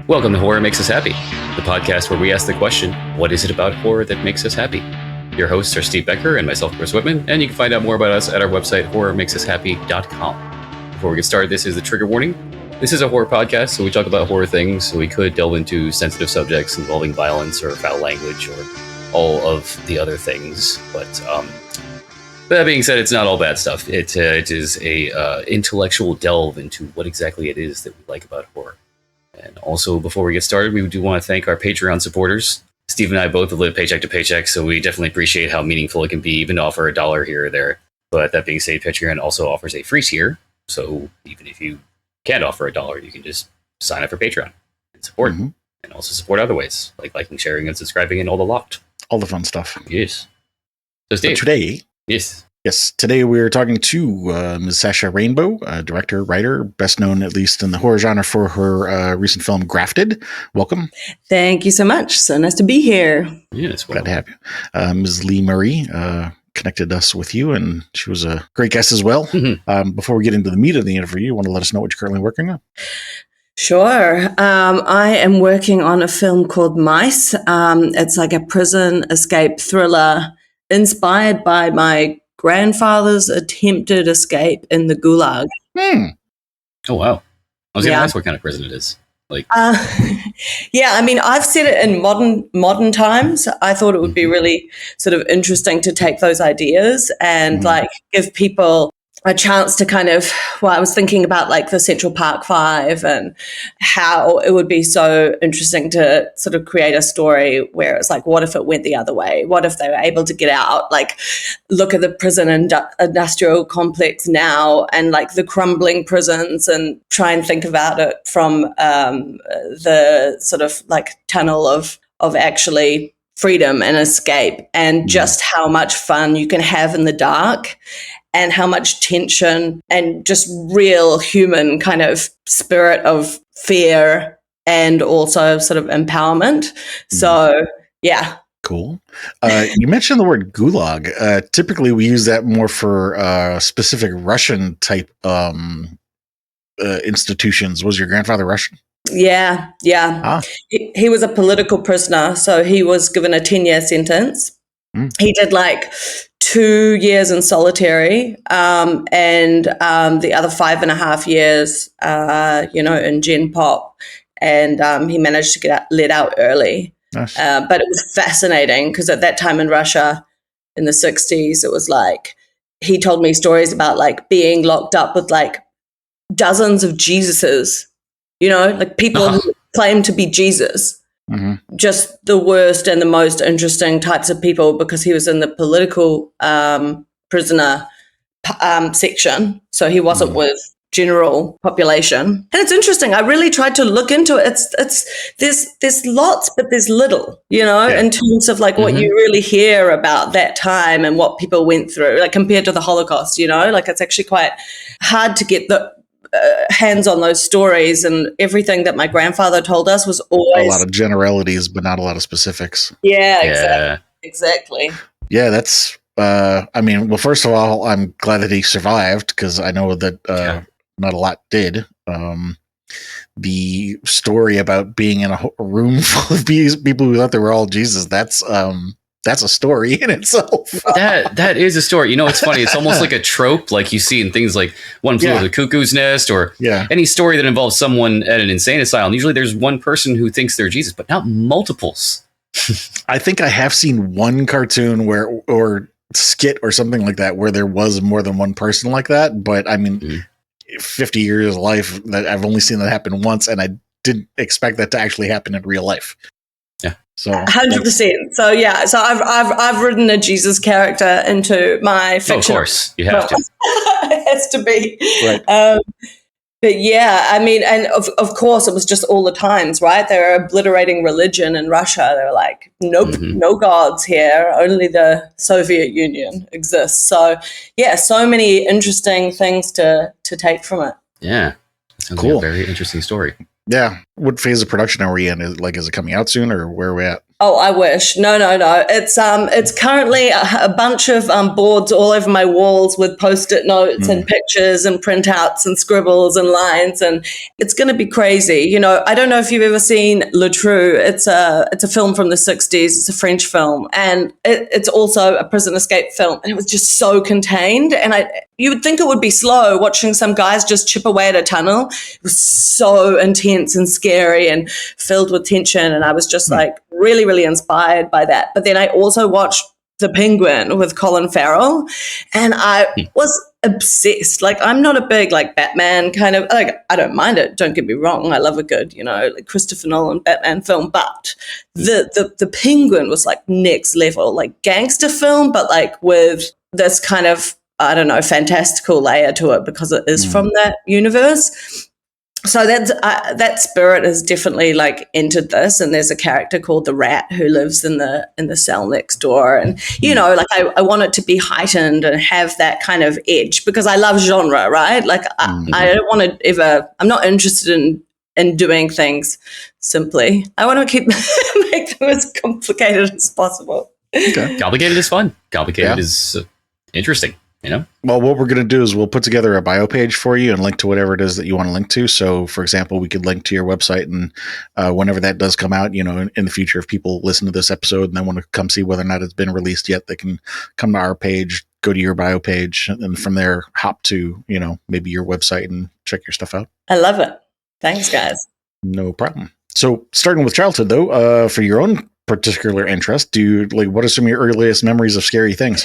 Welcome to Horror Makes Us Happy, the podcast where we ask the question, what is it about horror that makes us happy? Your hosts are Steve Becker and myself, Chris Whitman, and you can find out more about us at our website, horrormakesushappy.com. Before we get started, this is the trigger warning. This is a horror podcast, so we talk about horror things, so we could delve into sensitive subjects involving violence or foul language or all of the other things. But that being said, it's not all bad stuff. It is a intellectual delve into what exactly it is that we like about horror. And also, before we get started, we do want to thank our Patreon supporters. Steve and I both live paycheck to paycheck, so we definitely appreciate how meaningful it can be, even to offer $1 here or there. But that being said, Patreon also offers a free tier, so even if you can't offer $1, you can just sign up for Patreon and support, and also support other ways, like liking, sharing, and subscribing, and all the lot. All the fun stuff. Yes. So, Steve. But today... Yes, today we're talking to Ms. Sasha Rainbow, director, writer, best known at least in the horror genre for her recent film Grafted. Welcome. Thank you so much. So nice to be here. Yes, glad to have you. Ms. Lee Murray connected us with you, and she was a great guest as well. Before we get into the meat of the interview, you want to let us know what you're currently working on? Sure. I am working on a film called Mice. It's like a prison escape thriller inspired by my grandfather's attempted escape in the Gulag. Oh, wow. I was going to ask what kind of prison it is. Yeah, I mean, I've said it in modern times. I thought it would be really sort of interesting to take those ideas and like give people a chance to kind of, I was thinking about like the Central Park Five and how it would be so interesting to sort of create a story where it's like, what if it went the other way? What if they were able to get out? Like, look at the prison industrial complex now and like the crumbling prisons and try and think about it from the sort of like tunnel of actually freedom and escape and just how much fun you can have in the dark. And how much tension and just real human kind of spirit of fear and also sort of empowerment. So, yeah. Cool. You mentioned the word gulag. Typically, we use that more for specific Russian type institutions. Was your grandfather Russian? Yeah. He was a political prisoner, so he was given a 10-year sentence. He did like 2 years in solitary and the other 5.5 years, in Gen Pop. And he managed to get let out early. Nice. But it was fascinating because at that time in Russia in the 60s, it was like he told me stories about like being locked up with like dozens of Jesuses, like people who claim to be Jesus. Just the worst and the most interesting types of people because he was in the political prisoner section. So he wasn't with general population. And it's interesting. I really tried to look into it. There's lots, but there's little, in terms of like what you really hear about that time and what people went through, like compared to the Holocaust, like it's actually quite hard to get the hands on those stories, and everything that my grandfather told us was always a lot of generalities, but not a lot of specifics. Yeah. Exactly. Yeah, that's. Well, first of all, I'm glad that he survived because I know that not a lot did. The story about being in a room full of people who thought they were all Jesus. That's a story in itself. That is a story. It's funny. It's almost like a trope, like you see in things like One Flew Over the Cuckoo's Nest, or any story that involves someone at an insane asylum. Usually, there's one person who thinks they're Jesus, but not multiples. I think I have seen one cartoon or skit or something like that where there was more than one person like that. But I mean, 50 years of life, that I've only seen that happen once, and I didn't expect that to actually happen in real life. So 100%. So I've written a Jesus character into my fiction. Of course, you have to. It has to be. Right. But yeah, I mean, and of course, it was just all the times, right? They were obliterating religion in Russia. They were like, nope, no gods here. Only the Soviet Union exists. So yeah, so many interesting things to take from it. Yeah, sounds cool. Like a very interesting story. Yeah. What phase of production are we in? Is it coming out soon, or where are we at? Oh, I wish. No. It's currently a bunch of boards all over my walls with Post-it notes and pictures and printouts and scribbles and lines, and it's going to be crazy. You know, I don't know if you've ever seen Le Trou. It's a film from the 60s. It's a French film, and it's also a prison escape film, and it was just so contained. And you would think it would be slow watching some guys just chip away at a tunnel. It was so intense and scary and filled with tension, and I was just like really, really inspired by that. But then I also watched The Penguin with Colin Farrell, and I was obsessed. Like, I'm not a big like Batman kind of, like, I don't mind it, don't get me wrong, I love a good, you know, like Christopher Nolan Batman film, but the Penguin was like next level, like gangster film, but like with this kind of, I don't know, fantastical layer to it because it is from that universe. So that spirit has definitely like entered this, and there's a character called the Rat who lives in the cell next door, and you know, like I want it to be heightened and have that kind of edge because I love genre, right? Like I don't want to ever. I'm not interested in doing things simply. I want to make them as complicated as possible. Okay. Complicated is fun. Complicated is interesting. You know? Well, what we're going to do is we'll put together a bio page for you and link to whatever it is that you want to link to. So, for example, we could link to your website, and whenever that does come out, you know, in the future, if people listen to this episode and they want to come see whether or not it's been released yet, they can come to our page, go to your bio page, and from there hop to, you know, maybe your website and check your stuff out. I love it. Thanks, guys. No problem. So, starting with childhood, though, for your own particular interest, what are some of your earliest memories of scary things?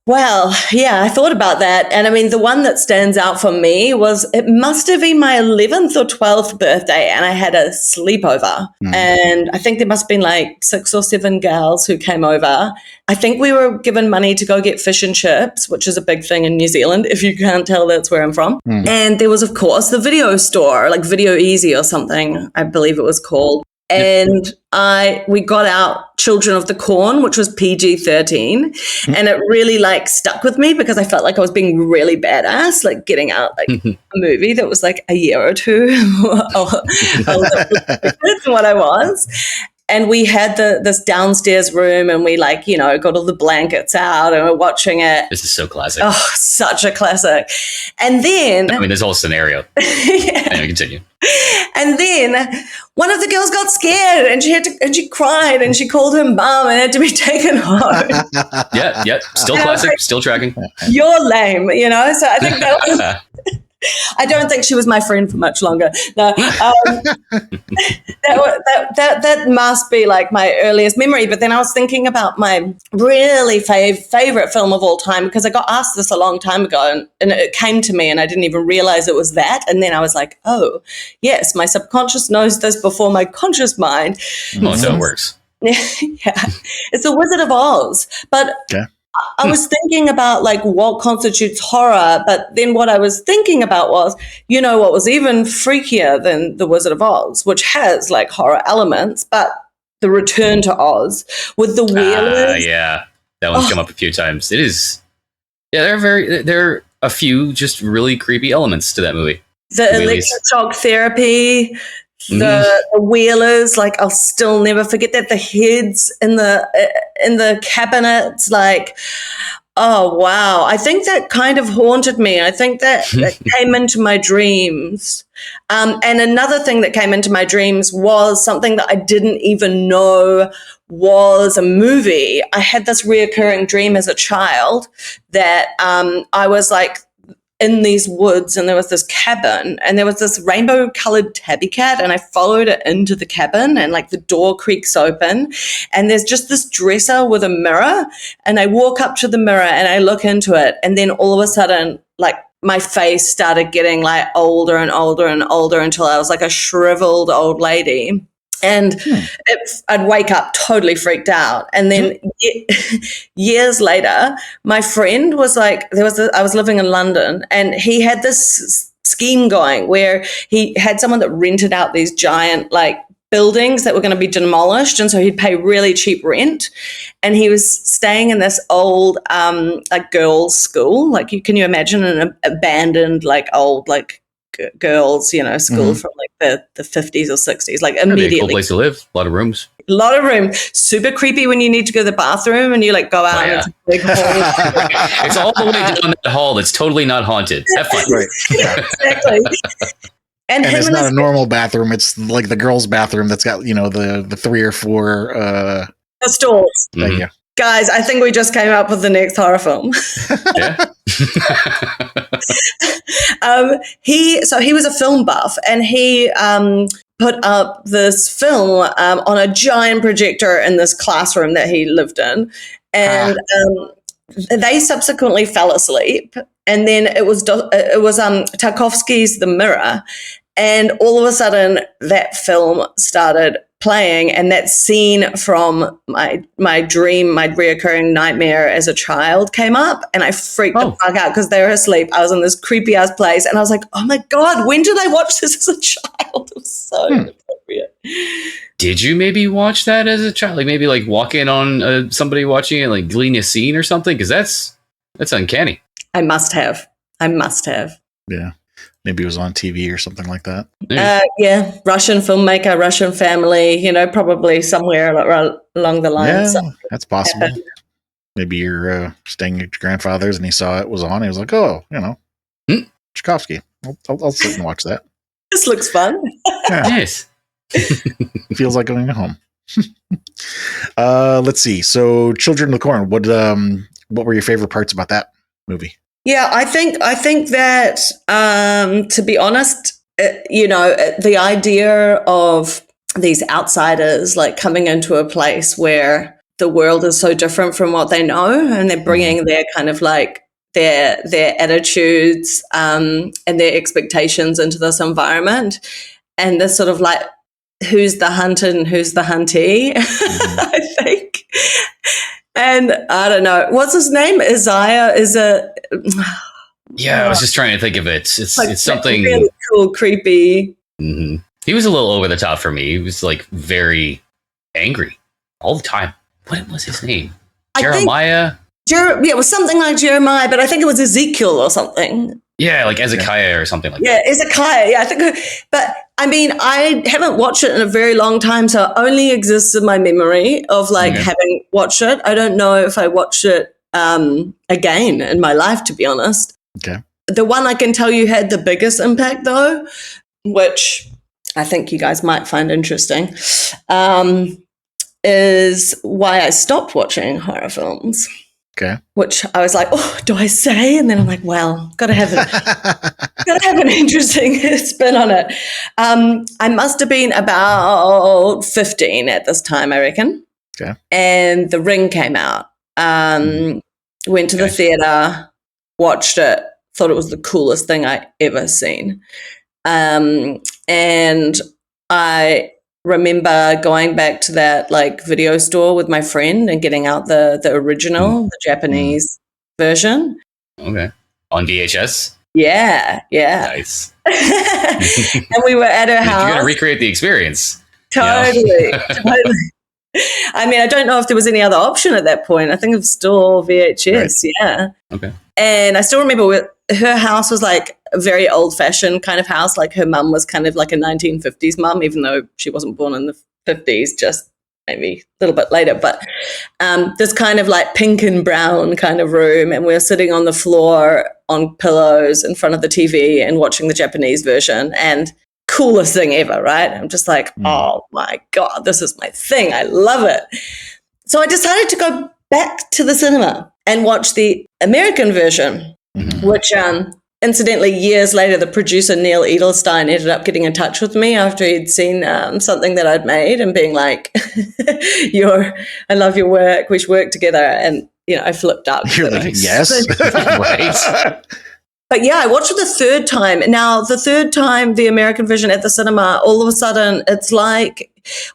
Well, yeah, I thought about that. And I mean, the one that stands out for me was it must have been my 11th or 12th birthday, and I had a sleepover. And I think there must have been like 6 or 7 gals who came over. I think we were given money to go get fish and chips, which is a big thing in New Zealand. If you can't tell, that's where I'm from. And there was, of course, the video store, like Video Easy or something, I believe it was called. And we got out Children of the Corn, which was PG-13, and it really like stuck with me because I felt like I was being really badass, like getting out like a movie that was like a year or two older than what I was. And we had this downstairs room, and we like, you know, got all the blankets out and we're watching it. This is so classic. Oh, such a classic. And then I mean, this whole scenario. Anyway, continue. And then one of the girls got scared, and she cried, and she called her mom and had to be taken home. Yeah. Still classic, like, still tracking. You're lame, you know? So I think that was I don't think she was my friend for much longer. No, that must be like my earliest memory. But then I was thinking about my really favorite film of all time, because I got asked this a long time ago, and it came to me, and I didn't even realize it was that. And then I was like, oh, yes, my subconscious knows this before my conscious mind. Oh, so it works. Yeah, it's The Wizard of Oz. But I was thinking about like what constitutes horror, but then what I was thinking about was, you know, what was even freakier than The Wizard of Oz, which has like horror elements, but The Return to Oz with the Wheelers. Yeah, that one's come up a few times. It is. Yeah, there are a few just really creepy elements to that movie. The electroshock therapy. The Wheelers, like I'll still never forget that. The heads in the cabinets, like, oh wow! I think that kind of haunted me. I think that came into my dreams. And another thing that came into my dreams was something that I didn't even know was a movie. I had this reoccurring dream as a child that I was like in these woods, and there was this cabin, and there was this rainbow colored tabby cat, and I followed it into the cabin, and like the door creaks open, and there's just this dresser with a mirror, and I walk up to the mirror and I look into it, and then all of a sudden, like my face started getting like older and older and older until I was like a shriveled old lady. And I'd wake up totally freaked out. And then years later, my friend was like, I was living in London, and he had this scheme going where he had someone that rented out these giant like buildings that were going to be demolished. And so he'd pay really cheap rent. And he was staying in this old like girls' school. Like can you imagine an abandoned like old like girls, you know, school from like the 50s or 60s, like immediately. Cool place to live, a lot of rooms. A lot of room. Super creepy when you need to go to the bathroom and you like go out and it's a big hall. It's all the way down that hall that's totally not haunted. Have fun. Right. Yeah, exactly. And it's not a normal bathroom. It's like the girls' bathroom that's got, the 3 or 4 the stalls. Thank you. Guys, I think we just came up with the next horror film. Yeah. He was a film buff, and he put up this film on a giant projector in this classroom that he lived in, and they subsequently fell asleep. And then it was Tarkovsky's The Mirror, and all of a sudden that film started playing, and that scene from my reoccurring nightmare as a child came up, and I freaked the fuck out because they were asleep. I was in this creepy ass place, and I was like, oh my God, when did I watch this as a child? It was so inappropriate. Did you maybe watch that as a child? Like maybe like walk in on somebody watching it, like glean a scene or something? Because that's uncanny. I must have. Yeah. Maybe it was on TV or something like that. Yeah. Russian filmmaker, Russian family, probably somewhere along the lines. Yeah, that's possible. Maybe you're staying at your grandfather's and he saw it was on. He was like, Tchaikovsky. I'll sit and watch that. This looks fun. Yeah. Yes. Feels like going home. Let's see. So Children of the Corn, what were your favorite parts about that movie? Yeah, I think that, to be honest, the idea of these outsiders like coming into a place where the world is so different from what they know, and they're bringing their kind of like their attitudes and their expectations into this environment, and this sort of like who's the hunted and who's the huntee, I think. And I don't know. What's his name? Isaiah is a... Yeah, I was just trying to think of it. It's something... really cool, creepy. Mm-hmm. He was a little over the top for me. He was like very angry all the time. What was his name? Jeremiah? It was something like Jeremiah, but I think it was Ezekiel or something. Yeah, like Ezekiah or something like that. Yeah, Ezekiah. Yeah, I think. But I mean, I haven't watched it in a very long time, so it only exists in my memory of like having watched it. I don't know if I watched it again in my life, to be honest. Okay. The one I can tell you had the biggest impact, though, which I think you guys might find interesting, is why I stopped watching horror films. Okay. Which I was like, oh, do I say? And then I'm like, well, gotta have an interesting spin on it. I must have been about 15 at this time, I reckon. Okay. And The Ring came out. Went to the theater, watched it, thought it was the coolest thing I ever seen. And I remember going back to that like video store with my friend and getting out the original, the Japanese version. Okay. On VHS? Yeah. Nice. And we were at her house. You're going to recreate the experience. Totally. I mean, I don't know if there was any other option at that point. I think it was still VHS. Right. Yeah. Okay. And I still remember her house was like a very old-fashioned kind of house. Like her mum was kind of like a 1950s mum, even though she wasn't born in the 50s, just maybe a little bit later. But this kind of like pink and brown kind of room, and we were sitting on the floor on pillows in front of the TV and watching the Japanese version. And coolest thing ever, right? I'm just like, oh my God, this is my thing. I love it. So I decided to go back to the cinema and watch the American version, which incidentally, years later, the producer Neil Edelstein ended up getting in touch with me after he'd seen something that I'd made and being like, I love your work. We should work together. And, I flipped out. You're like, yes. Right. But yeah, I watched it the third time. Now, the third time, the American version at the cinema, all of a sudden, it's like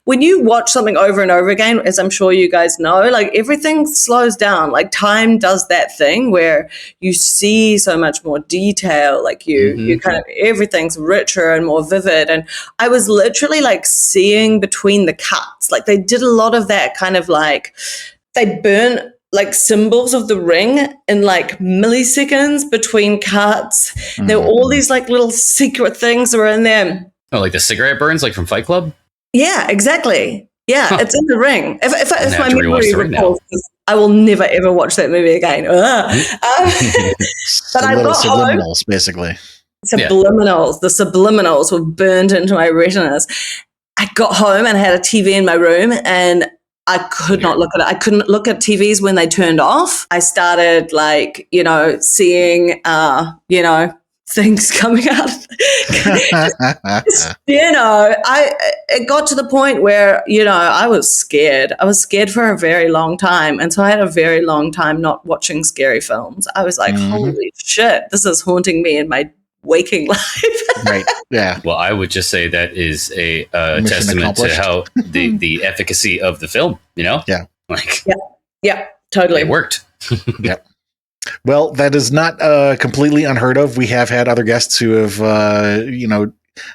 when you watch something over and over again, as I'm sure you guys know, like everything slows down. Like time does that thing where you see so much more detail. Like you kind of, everything's richer and more vivid. And I was literally like seeing between the cuts. Like they did a lot of that kind of like, they burn like symbols of the ring in like milliseconds between cuts. There were all these like little secret things that were in there. Oh, like the cigarette burns, like from Fight Club? Yeah, exactly. Yeah, it's in the ring. If my memory recalls, I will never ever watch that movie again. But I got subliminals, home, basically. Subliminals. The subliminals were burned into my retinas. I got home and I had a TV in my room, and I could not look at it. I couldn't look at TVs when they turned off. I started seeing, things coming out. It got to the point where, I was scared. I was scared for a very long time. And so I had a very long time not watching scary films. I was like, holy shit, this is haunting me in my waking life. Right. Yeah. Well, I would just say that is a testament to how the efficacy of the film, Yeah. Yeah, totally. It worked. Yep. Well, that is not completely unheard of. We have had other guests who have,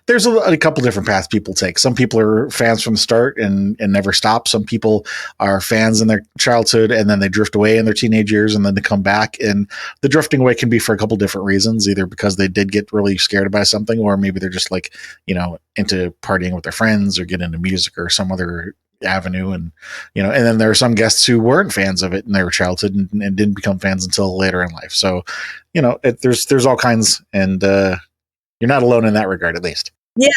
there's a couple different paths people take. Some people are fans from the start and never stop. Some people are fans in their childhood and then they drift away in their teenage years and then they come back. And the drifting away can be for a couple different reasons, either because they did get really scared by something, or maybe they're just into partying with their friends or get into music or some other avenue. And then there are some guests who weren't fans of it in their childhood and didn't become fans until later in life. So, there's all kinds, and you're not alone in that regard, at least. Yeah.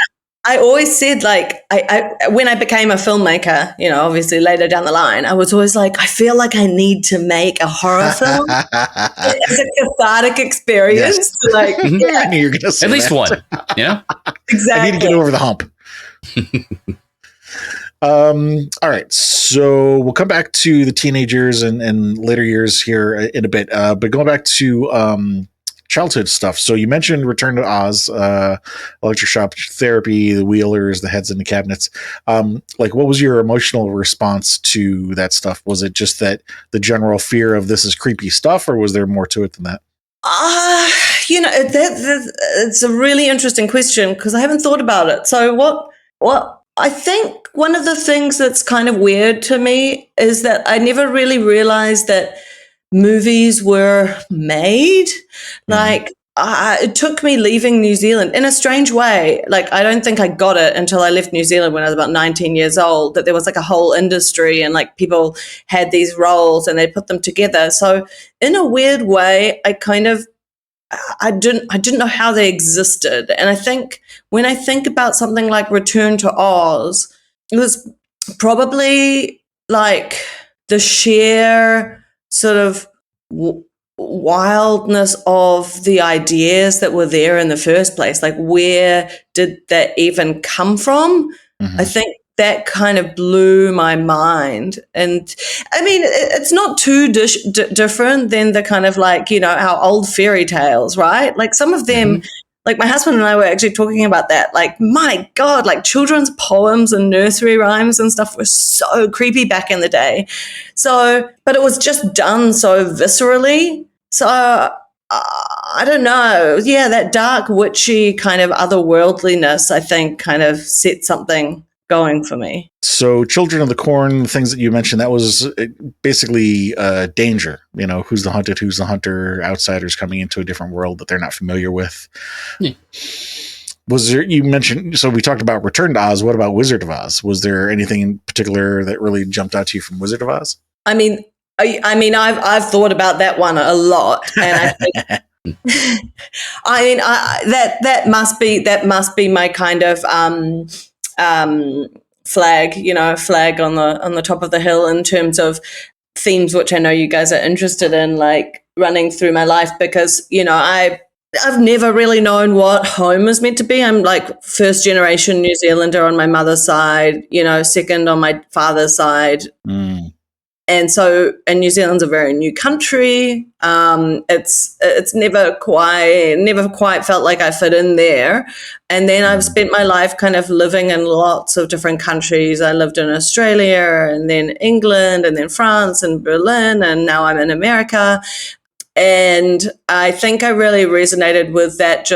I always said, I when I became a filmmaker, obviously later down the line, I was always like, I feel like I need to make a horror film. It's a cathartic experience. Yes. I knew you were gonna say at least that. one, Exactly. I need to get over the hump. All right, so we'll come back to the teenagers and later years here in a bit, but going back to childhood stuff. So you mentioned Return to Oz, electric shock therapy, the Wheelers, the heads in the cabinets. What was your emotional response to that stuff? Was it just that the general fear of this is creepy stuff, or was there more to it than that? It's a really interesting question because I haven't thought about it. So what I think one of the things that's kind of weird to me is that I never really realized that movies were made. It took me leaving New Zealand in a strange way. I don't think I got it until I left New Zealand when I was about 19 years old, that there was a whole industry and people had these roles and they put them together. So in a weird way, I didn't know how they existed. And I think when I think about something like Return to Oz, it was probably the sheer sort of wildness of the ideas that were there in the first place. Where did that even come from? Mm-hmm. I think that kind of blew my mind. And I mean, it's not too different than the kind of our old fairy tales, right? Some of them, my husband and I were actually talking about that. My God, children's poems and nursery rhymes and stuff were so creepy back in the day. So, but it was just done so viscerally. So I don't know. Yeah, that dark, witchy kind of otherworldliness, I think, kind of set something going for me. So Children of the Corn, the things that you mentioned, that was basically danger. Who's the hunted, who's the hunter, outsiders coming into a different world that they're not familiar with. Yeah. Was there, you mentioned, so we talked about Return to Oz. What about Wizard of Oz? Was there anything in particular that really jumped out to you from Wizard of Oz? I mean, I've thought about that one a lot, and I think, that must be my kind of flag on the top of the hill in terms of themes which I know you guys are interested in, running through my life, because I've never really known what home is meant to be. I'm first generation New Zealander on my mother's side, second on my father's side. And so, and New Zealand's a very new country. It's never quite felt like I fit in there. And then I've spent my life kind of living in lots of different countries. I lived in Australia and then England and then France and Berlin, and now I'm in America. And I think I really resonated with that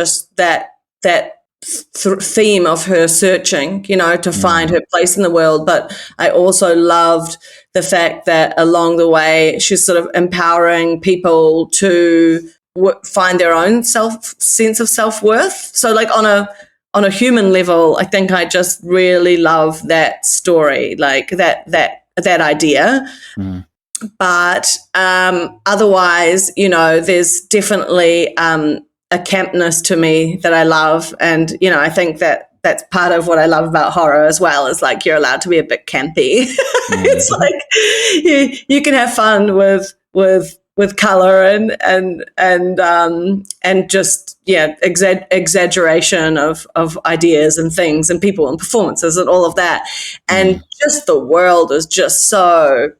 theme of her searching, to find her place in the world. But I also loved the fact that along the way, she's sort of empowering people to find their own sense of self-worth. So on on a human level, I think I just really love that story, like that idea. Mm. But otherwise, there's definitely a campness to me that I love. And, I think that's part of what I love about horror as well, is like you're allowed to be a bit campy. Mm. It's like you can have fun with color and just exaggeration of ideas and things and people and performances and all of that. And just the world is just so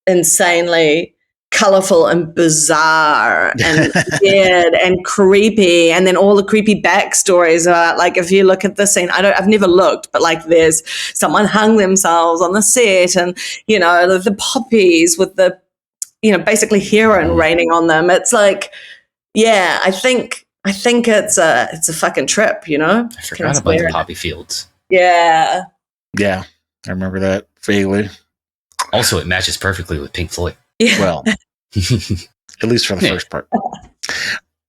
insanely colorful and bizarre and weird and creepy, and then all the creepy backstories about, like, if you look at the scene, I've never looked, but like there's someone hung themselves on the set, and the poppies with the basically heroin raining on them. It's like, I think it's a fucking trip, I forgot about the poppy fields. Yeah, I remember that vaguely. Also, it matches perfectly with Pink Floyd. Yeah. Well, at least for the first part.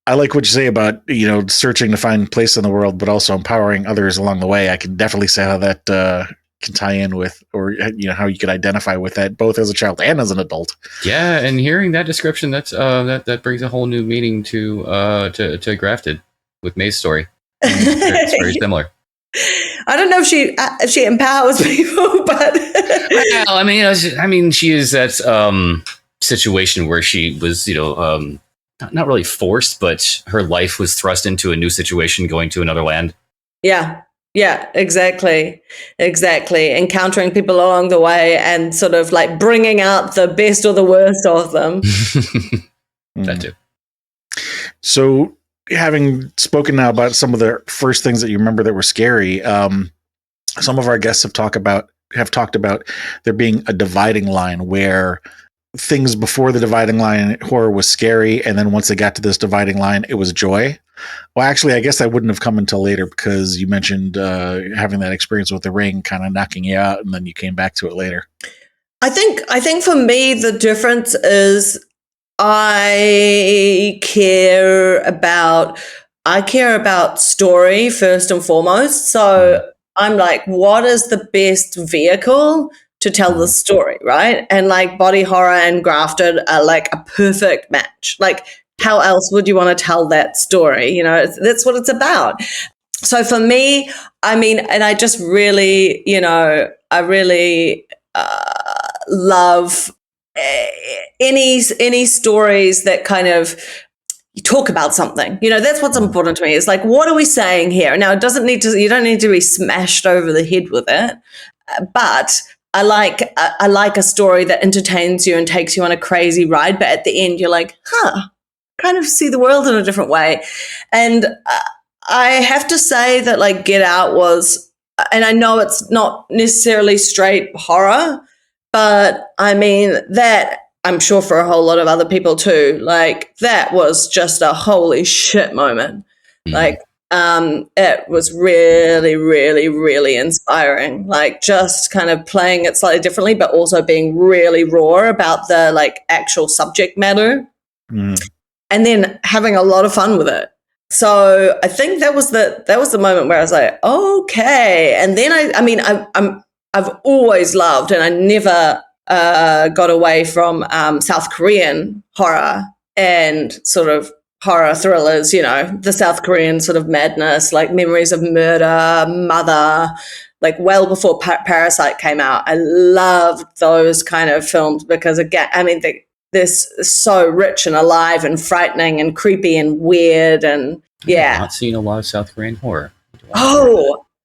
I like what you say about, searching to find place in the world, but also empowering others along the way. I can definitely see how that can tie in with, or how you could identify with that, both as a child and as an adult. Yeah, and hearing that description, that brings a whole new meaning to Grafted with May's story. It's very similar. I don't know if she empowers people, but well, I mean, she is that situation where she was, not really forced, but her life was thrust into a new situation, going to another land. Yeah, exactly. Encountering people along the way and sort of like bringing out the best or the worst of them. That too. So, having spoken now about some of the first things that you remember that were scary, some of our guests have talked about there being a dividing line where things before the dividing line, horror was scary, and then once they got to this dividing line, it was joy. Well, actually, I guess that wouldn't have come until later, because you mentioned having that experience with The Ring kind of knocking you out, and then you came back to it later. I think for me, the difference is I care about story first and foremost. So I'm like, what is the best vehicle to tell the story, right? And like body horror and Grafted are like a perfect match. Like, how else would you want to tell that story? That's what it's about. So for me, I mean, and I just really, I really love any stories that kind of talk about something. That's what's important to me. It's like, what are we saying here? Now, you don't need to be smashed over the head with it, but I like a story that entertains you and takes you on a crazy ride, but at the end you're like, kind of see the world in a different way. And I have to say that like Get Out was, and I know it's not necessarily straight horror, but I mean that, I'm sure for a whole lot of other people too, like that was just a holy shit moment. Mm-hmm. Like it was really, really, really inspiring. Like just kind of playing it slightly differently, but also being really raw about the like actual subject matter, and then having a lot of fun with it. So I think that was the moment where I was like, okay. And then I've always loved, and I never got away from South Korean horror and sort of horror thrillers, the South Korean sort of madness, like Memories of Murder, Mother, like well before Parasite came out. I loved those kind of films because, again, I mean, they're so rich and alive and frightening and creepy and weird. And yeah. I've not seen a lot of South Korean horror.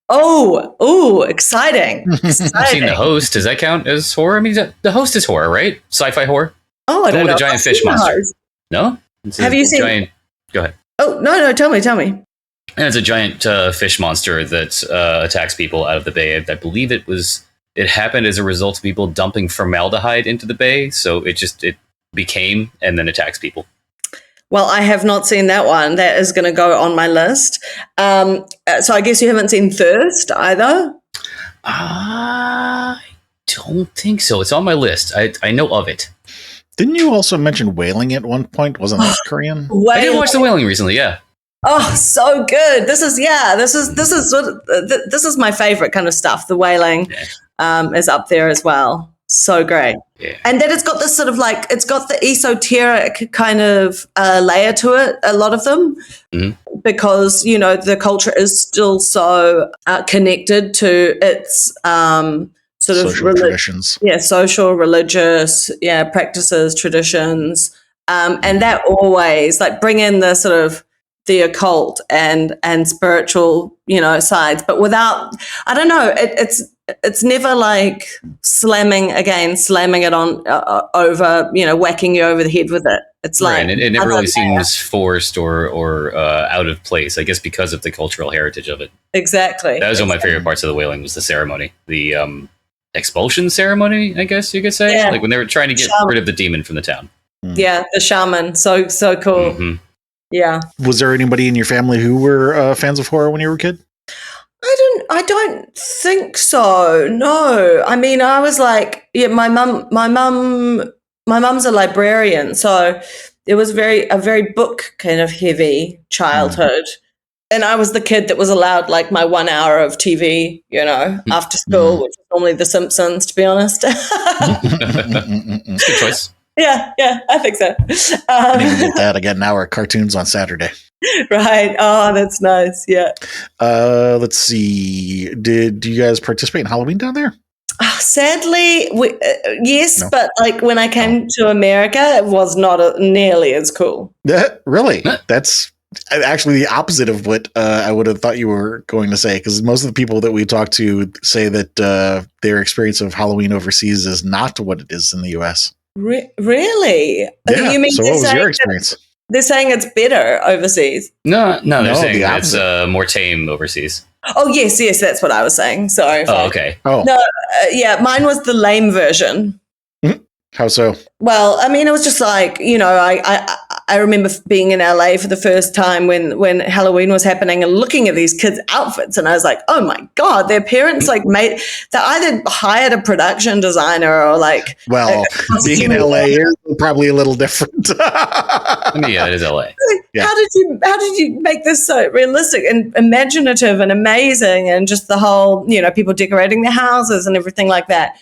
Oh, exciting. I've seen The Host. Does that count as horror? I mean, The Host is horror, right? Sci-fi horror? Oh, I don't know. The giant fish monster. No? Have you seen? Go ahead. Oh, no, tell me. And it's a giant fish monster that attacks people out of the bay. I believe it happened as a result of people dumping formaldehyde into the bay. So it became and then attacks people. Well, I have not seen that one. That is going to go on my list. So I guess you haven't seen Thirst either? I don't think so. It's on my list. I know of it. Didn't you also mention Wailing at one point? Wasn't that Korean? I did watch The Wailing recently, yeah. Oh, so good. This is my favorite kind of stuff. The whaling is up there as well. So great. Yeah. And then it's got this sort of like, it's got the esoteric kind of layer to it, a lot of them, because, you know, the culture is still so connected to its sort of social traditions. Yeah, social, religious, practices, traditions. And that always like bring in the sort of the occult and spiritual, you know, sides, but without, I don't know, it's never like slamming it on over, you know, whacking you over the head with it. It's like, right. It never really seems forced or out of place, I guess, because of the cultural heritage of it. Exactly. That was one of my favorite parts of the whaling was the ceremony, the expulsion ceremony, I guess you could say, like when they were trying to get rid of the demon from the town. Yeah, the shaman. So cool. Mm-hmm. Yeah. Was there anybody in your family who were fans of horror when you were a kid? I don't think so. No. I mean, I was like, my mum's a librarian, so it was a very book kind of heavy childhood. And I was the kid that was allowed like my 1 hour of TV, you know, after school, which was normally The Simpsons, to be honest. It's a good choice. Yeah, I think so. I didn't get that again. Now our cartoons on Saturday. Right. Oh, that's nice. Yeah. Let's see. Do you guys participate in Halloween down there? Sadly, yes, no. But like when I came to America, it was not nearly as cool. Really? That's actually the opposite of what I would have thought you were going to say, because most of the people that we talk to say that their experience of Halloween overseas is not what it is in the U.S. Really? Yeah. You mean so what was your experience? They're saying it's better overseas. No, they're saying it's more tame overseas. Oh, yes, that's what I was saying. Sorry. Oh, okay. Oh. No, mine was the lame version. How so? Well, I mean, it was just like, you know, I remember being in LA for the first time when Halloween was happening and looking at these kids' outfits, and I was like, oh my God, their parents like they either hired a production designer or like. Well, being in LA is probably a little different. I mean, yeah, it is LA. Yeah. How did you make this so realistic and imaginative and amazing, and just the whole, you know, people decorating their houses and everything like that.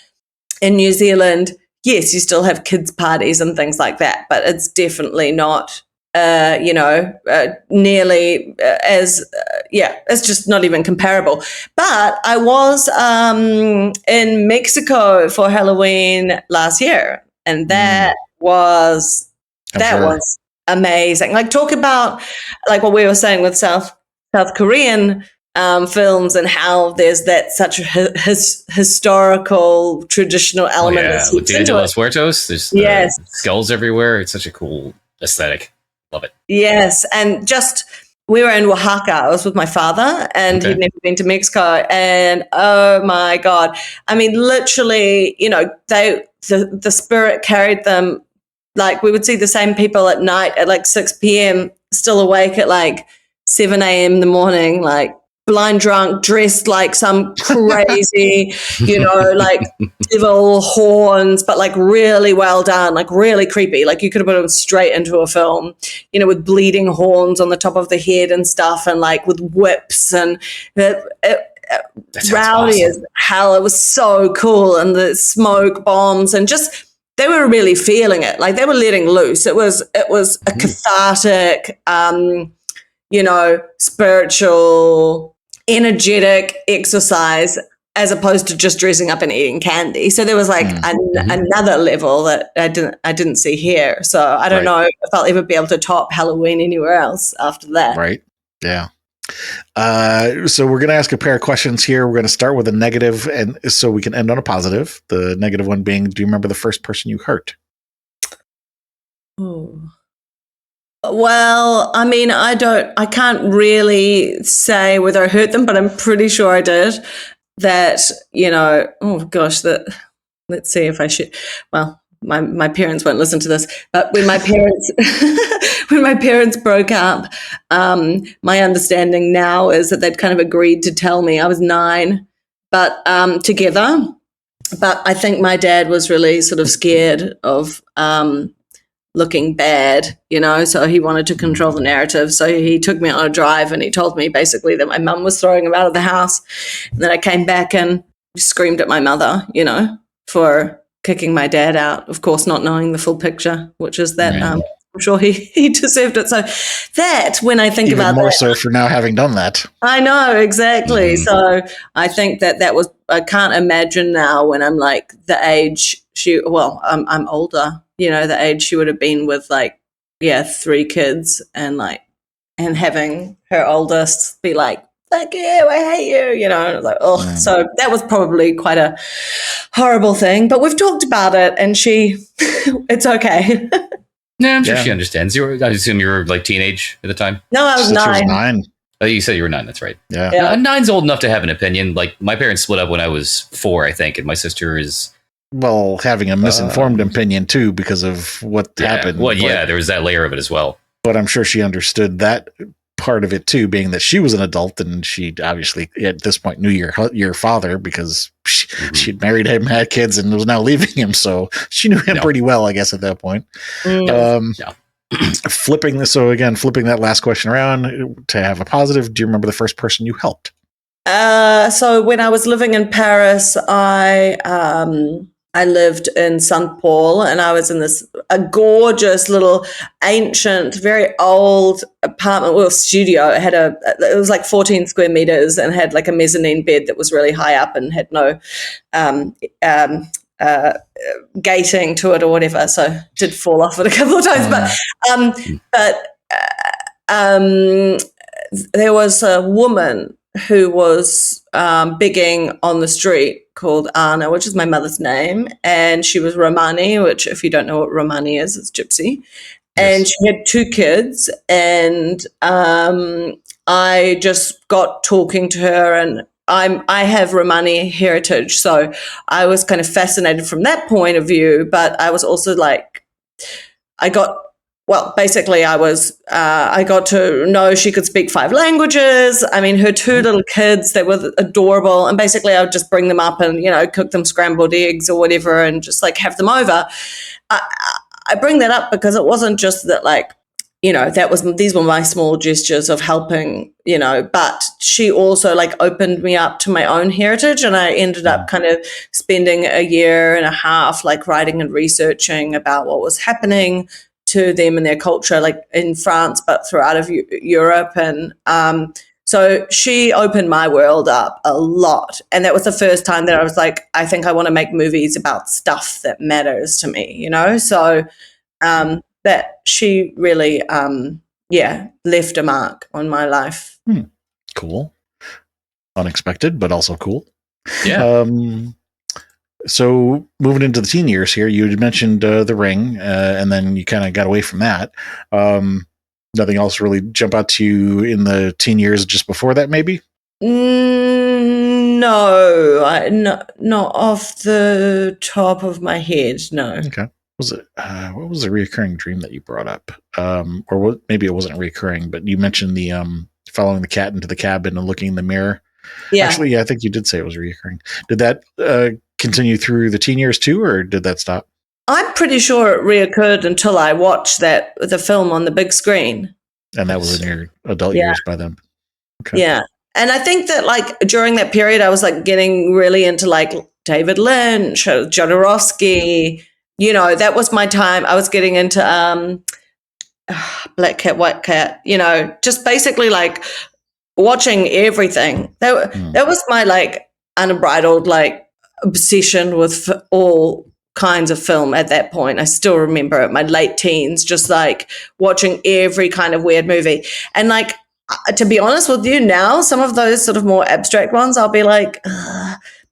In New Zealand, yes, you still have kids' parties and things like that, but it's definitely not, nearly as, it's just not even comparable. But I was in Mexico for Halloween last year, and that was amazing. Like, talk about like what we were saying with South Korean films and how there's that such a historical traditional element. With Dia de los Muertos, there's skulls everywhere. It's such a cool aesthetic. Love it. Yes, and just we were in Oaxaca. I was with my father, and he'd never been to Mexico. And oh my God, I mean, literally, you know, the spirit carried them. Like, we would see the same people at night at like 6 p.m. still awake at like 7 a.m. in the morning, like blind drunk, dressed like some crazy, you know, like devil horns, but like really well done, like really creepy. Like you could have put them straight into a film, you know, with bleeding horns on the top of the head and stuff, and like with whips, and rowdy as hell. It was so cool, and the smoke bombs, and just they were really feeling it. Like they were letting loose. It was a cathartic, you know, spiritual, energetic exercise, as opposed to just dressing up and eating candy. So there was like another level that I didn't see here. So I don't know if I'll ever be able to top Halloween anywhere else after that. Right. Yeah. So we're going to ask a pair of questions here. We're going to start with a negative, and so we can end on a positive. The negative one being, do you remember the first person you hurt? Ooh. Well, I mean, I can't really say whether I hurt them, but I'm pretty sure I did. That, you know, oh gosh, let's see if I should. Well, my parents won't listen to this, but when my parents broke up, my understanding now is that they'd kind of agreed to tell me. I was 9, but together. But I think my dad was really sort of scared of looking bad, so he wanted to control the narrative. So he took me on a drive and he told me basically that my mum was throwing him out of the house. And then I came back and screamed at my mother, for kicking my dad out, of course, not knowing the full picture, which is that I'm sure he deserved it. So that, when I think even about more that, so for now having done that. I know, exactly. So I think that was, I can't imagine now when I'm like the age I'm older, the age she would have been with 3 kids and having her oldest be like, fuck you, I hate you, and I was like, oh, so that was probably quite a horrible thing, but we've talked about it and it's okay. Yeah, I'm sure she understands. I assume you were teenage at the time? No, I was 9. She was 9. Oh, you said you were 9, that's right. Yeah. 9's old enough to have an opinion. My parents split up when I was 4, I think, and my sister is... Well, having a misinformed opinion, too, because of what happened. Well, there was that layer of it as well. But I'm sure she understood that part of it, too, being that she was an adult, and she obviously, at this point, knew your father because she'd married him, had kids, and was now leaving him. So she knew him pretty well, I guess, at that point. Flipping that last question around to have a positive, do you remember the first person you helped? So when I was living in Paris, I lived in St. Paul, and I was in a gorgeous little ancient, very old apartment, studio. It was 14 square meters and had a mezzanine bed that was really high up and had no gating to it or whatever. So I did fall off it a couple of times, but there was a woman who was bigging on the street called Anna, which is my mother's name, and she was Romani, which, if you don't know what Romani is, it's gypsy. And yes. She had 2 kids, and I just got talking to her, and I have Romani heritage, so I was kind of fascinated from that point of view, but I was also I got to know she could speak 5 languages. I mean, her 2 little kids, they were adorable. And basically I would just bring them up and, cook them scrambled eggs or whatever and just have them over. I bring that up because it wasn't just that these were my small gestures of helping, but she also opened me up to my own heritage. And I ended up kind of spending 1.5 years writing and researching about what was happening to them and their culture, in France, but throughout of Europe. And so she opened my world up a lot. And that was the first time that I was I think I want to make movies about stuff that matters to me, So that she really, left a mark on my life. Cool. Unexpected, but also cool. Yeah. So moving into the teen years here, you had mentioned The Ring, and then you kind of got away from that. Nothing else really jump out to you in the teen years just before that, maybe? No, not off the top of my head, no. Okay. Was it what was the reoccurring dream that you brought up? Or maybe it wasn't reoccurring, but you mentioned the following the cat into the cabin and looking in the mirror. Yeah. Actually, I think you did say it was reoccurring. Did that continue through the teen years too, or did that stop? I'm pretty sure it reoccurred until I watched the film on the big screen. And that was in your adult years by then. Okay. Yeah. And I think that during that period, I was getting really into David Lynch, Jodorowsky, that was my time. I was getting into Black Cat, White Cat, just basically watching everything. That was my unbridled obsession with all kinds of film at that point. I still remember it, my late teens, just watching every kind of weird movie. And to be honest with you now, some of those sort of more abstract ones, I'll be my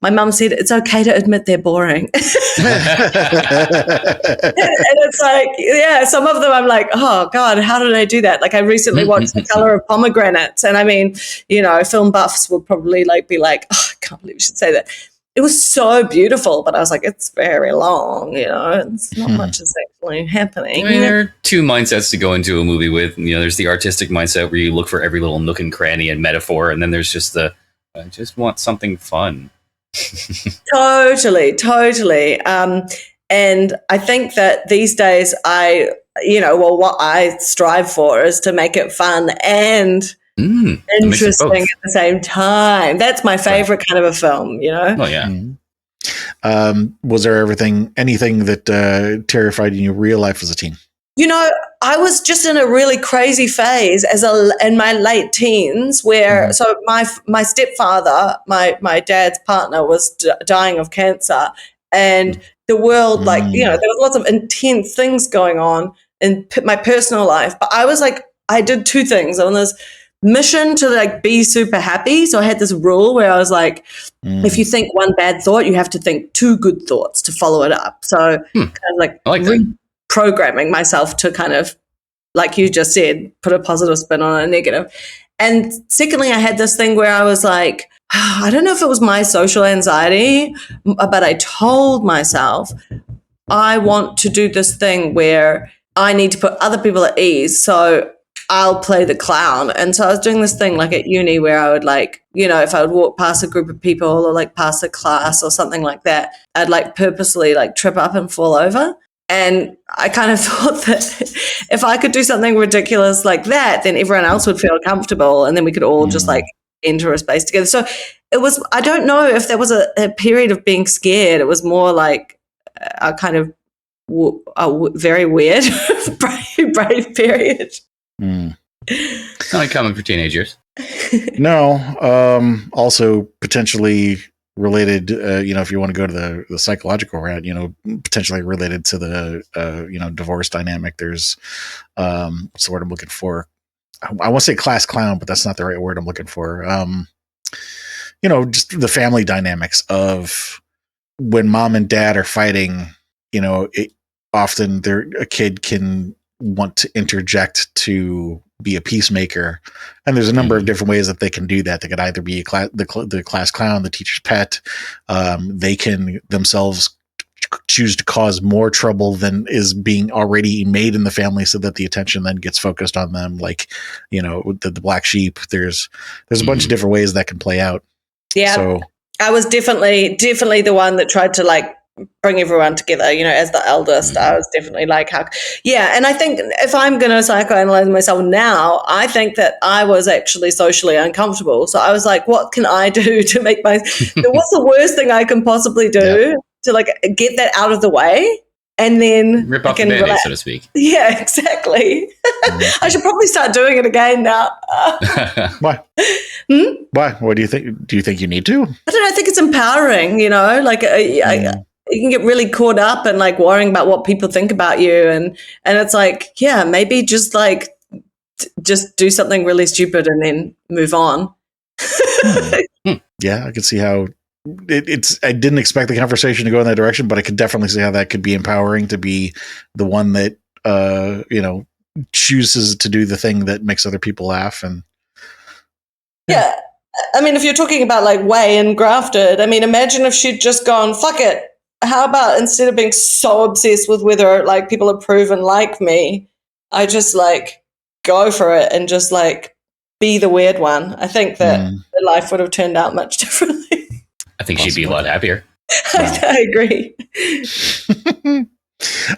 mum said it's okay to admit they're boring. And it's some of them I'm oh God, how did I do that? I recently watched The Color of Pomegranates, and I mean, film buffs will probably be oh, I can't believe you should say that. It was so beautiful, but I was it's very long, it's not much is actually happening. I mean, there are 2 mindsets to go into a movie with. There's the artistic mindset where you look for every little nook and cranny and metaphor, and then there's just I just want something fun. Totally. And I think that these days I what I strive for is to make it fun and interesting at the same time. That's my favorite kind of a film, Oh, yeah. Was there anything that terrified you in your real life as a teen? I was just in a really crazy phase in my late teens where, so my stepfather, my dad's partner, was dying of cancer, and the world, there was lots of intense things going on in my personal life. But I was like, I did two things on this mission to be super happy. So I had this rule where I was like, if you think one bad thought, you have to think two good thoughts to follow it up. So kind of reprogramming myself to kind of, like you just said, put a positive spin on a negative. And secondly, I had this thing where I was like, I don't know if it was my social anxiety, but I told myself, I want to do this thing where I need to put other people at ease. So I'll play the clown. And so I was doing this thing at uni where I would if I would walk past a group of people or past a class or something like that, I'd purposely trip up and fall over. And I kind of thought that if I could do something ridiculous like that, then everyone else would feel comfortable and then we could all just enter a space together. So it was, I don't know if there was a period of being scared. It was more like a kind of very weird, brave period. It's not common for teenage years. No. Also potentially related, if you want to go to the psychological route, potentially related to the, divorce dynamic. There's, what's the word I'm looking for? I want to say class clown, but that's not the right word I'm looking for. Just the family dynamics of when mom and dad are fighting, often a kid can want to interject to be a peacemaker, and there's a number of different ways that they can do that. They could either be the class clown, the teacher's pet. They can themselves choose to cause more trouble than is being already made in the family, so that the attention then gets focused on them. The black sheep. There's a bunch of different ways that can play out. Yeah. So I was definitely the one that tried to bring everyone together, as the eldest. I was definitely and I think if I'm going to psychoanalyze myself now, I think that I was actually socially uncomfortable. So I was like, what can I do to make what's the worst thing I can possibly do to get that out of the way? And then rip off the Band-Aid, so to speak. Yeah, exactly. I should probably start doing it again now. Why? Why? What do you think? Do you think you need to? I don't know. I think it's empowering, you can get really caught up and worrying about what people think about you. And it's maybe just just do something really stupid and then move on. Yeah, I could see how I didn't expect the conversation to go in that direction, but I could definitely see how that could be empowering to be the one that, chooses to do the thing that makes other people laugh. And yeah. I mean, if you're talking about Way and Grafted, I mean, imagine if she'd just gone, fuck it. How about instead of being so obsessed with whether people approve and like me, I just go for it and just be the weird one. I think that life would have turned out much differently. I think she'd be a lot happier. I agree.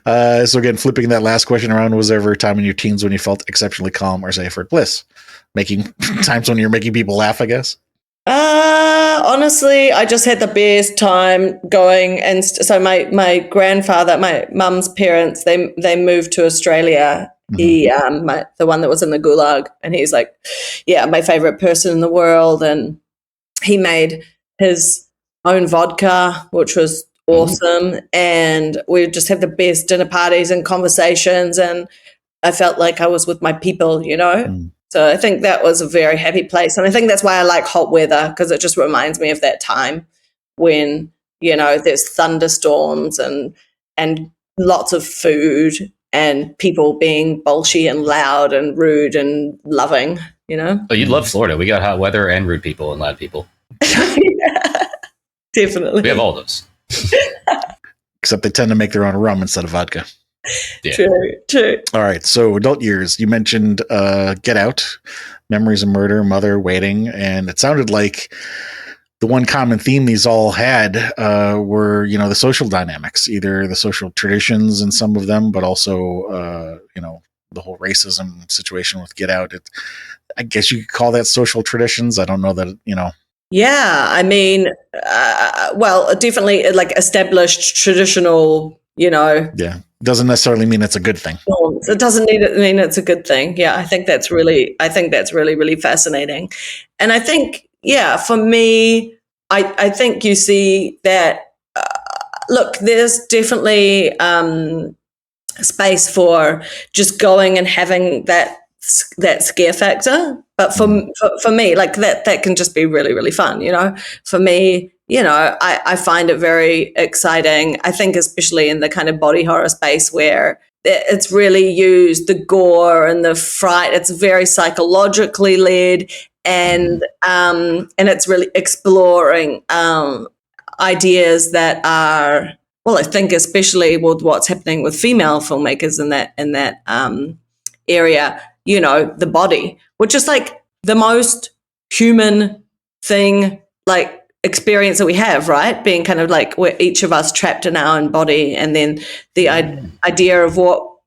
So again, flipping that last question around, was there ever a time in your teens when you felt exceptionally calm or safe or at bliss? Times when you're making people laugh, I guess? Honestly, I just had the best time going. And so my grandfather, my mum's parents, they moved to Australia. He, the one that was in the gulag, and he's my favorite person in the world. And he made his own vodka, which was awesome. And we just had the best dinner parties and conversations. And I felt like I was with my people, So I think that was a very happy place. And I think that's why I like hot weather, because it just reminds me of that time when, there's thunderstorms and lots of food and people being bolshy and loud and rude and loving, Oh, you'd love Florida. We got hot weather and rude people and loud people. Yeah, definitely. We have all those. Except they tend to make their own rum instead of vodka. Yeah. True. All right. So adult years, you mentioned Get Out, Memories of Murder, Mother, Waiting, and it sounded like the one common theme these all had were, the social dynamics, either the social traditions in some of them, but also, the whole racism situation with Get Out. I guess you could call that social traditions. I don't know that, Yeah, I mean, definitely like established traditional, Yeah, doesn't necessarily mean it's a good thing. norms. It doesn't mean it's a good thing. Yeah, I think that's really, really fascinating. And I think, for me, I think you see that, look, there's definitely space for just going and having that scare factor. But for me, like that can just be really, really fun, For me, I find it very exciting. I think especially in the kind of body horror space where it's really used, the gore and the fright, it's very psychologically led, and it's really exploring ideas that are, well, I think especially with what's happening with female filmmakers in that area, the body, which is like the most human thing, like experience that we have, right? Being kind of like we're each of us trapped in our own body, and then the idea of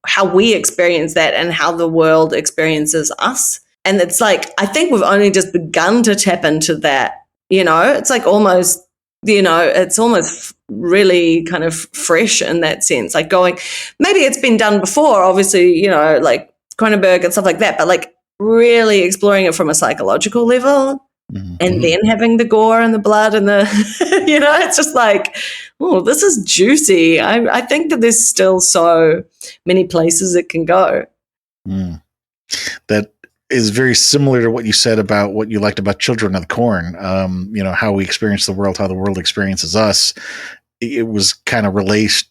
how we experience that and how the world experiences us. And it's like, I think we've only just begun to tap into that, it's like almost, it's almost really kind of fresh in that sense, like going, maybe it's been done before, obviously, like Cronenberg and stuff like that, but like really exploring it from a psychological level, and then having the gore and the blood and the, it's just like, oh, this is juicy. I think that there's still so many places it can go. That is very similar to what you said about what you liked about Children of the Corn. How we experience the world, how the world experiences us. It was kind of relates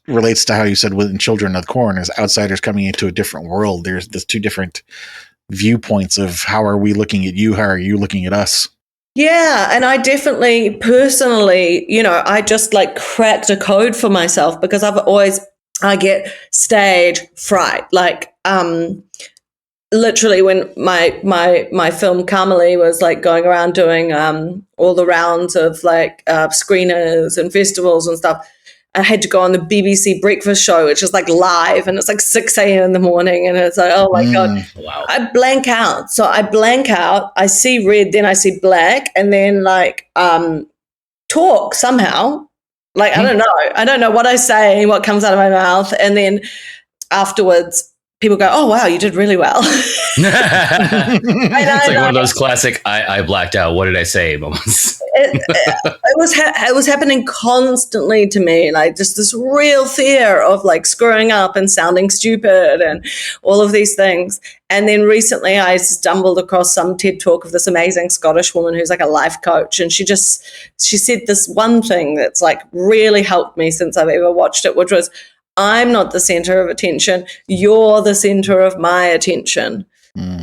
to how you said within Children of the Corn, as outsiders coming into a different world. There's two different viewpoints of how are we looking at you? How are you looking at us? Yeah. And I definitely personally, I just like cracked a code for myself because I get stage fright. Like, literally when my film Carmelie was like going around doing all the rounds of like screeners and festivals and stuff, I had to go on the BBC breakfast show, which is like live, and it's like 6 a.m. in the morning, and it's like, oh my God. Wow. I blank out. So I blank out, I see red, then I see black, and then like talk somehow. Like, I don't know what I say, what comes out of my mouth, and then afterwards people go, oh, wow, you did really well. It's like one of those classic I blacked out, what did I say moments. It was happening constantly to me, like just this real fear of like screwing up and sounding stupid and all of these things. And then recently I stumbled across some TED talk of this amazing Scottish woman who's like a life coach. And she said this one thing that's like really helped me since I've ever watched it, which was, I'm not the center of attention. You're the center of my attention.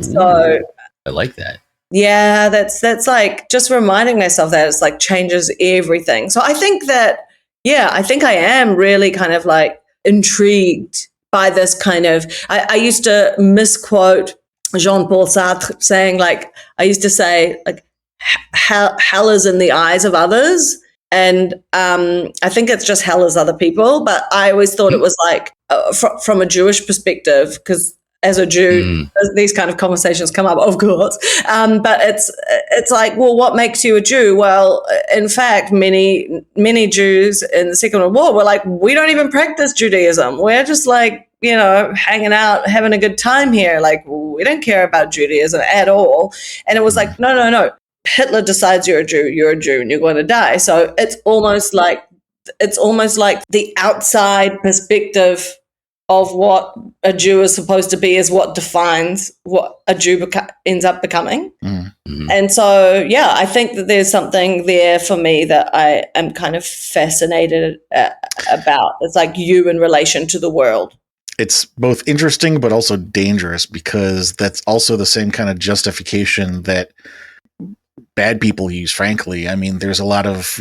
So I like that. Yeah, that's like just reminding myself that it's like changes everything. So I think that, I think I am really kind of like intrigued by this kind of, I used to misquote Jean-Paul Sartre saying like, I used to say like, hell is in the eyes of others. And I think it's just hell as other people. But I always thought it was like from a Jewish perspective, because as a Jew, these kind of conversations come up, of course. But it's like, well, what makes you a Jew? Well, in fact, many Jews in the Second World War were like, we don't even practice Judaism. We're just like, hanging out, having a good time here. Like, we don't care about Judaism at all. And it was like, no. Hitler decides you're a Jew and you're going to die. So it's almost like the outside perspective of what a Jew is supposed to be is what defines what a Jew ends up becoming. Mm-hmm. And so, I think that there's something there for me that I am kind of fascinated about. It's like you in relation to the world. It's both interesting but also dangerous, because that's also the same kind of justification that bad people use, frankly. I mean, there's a lot of,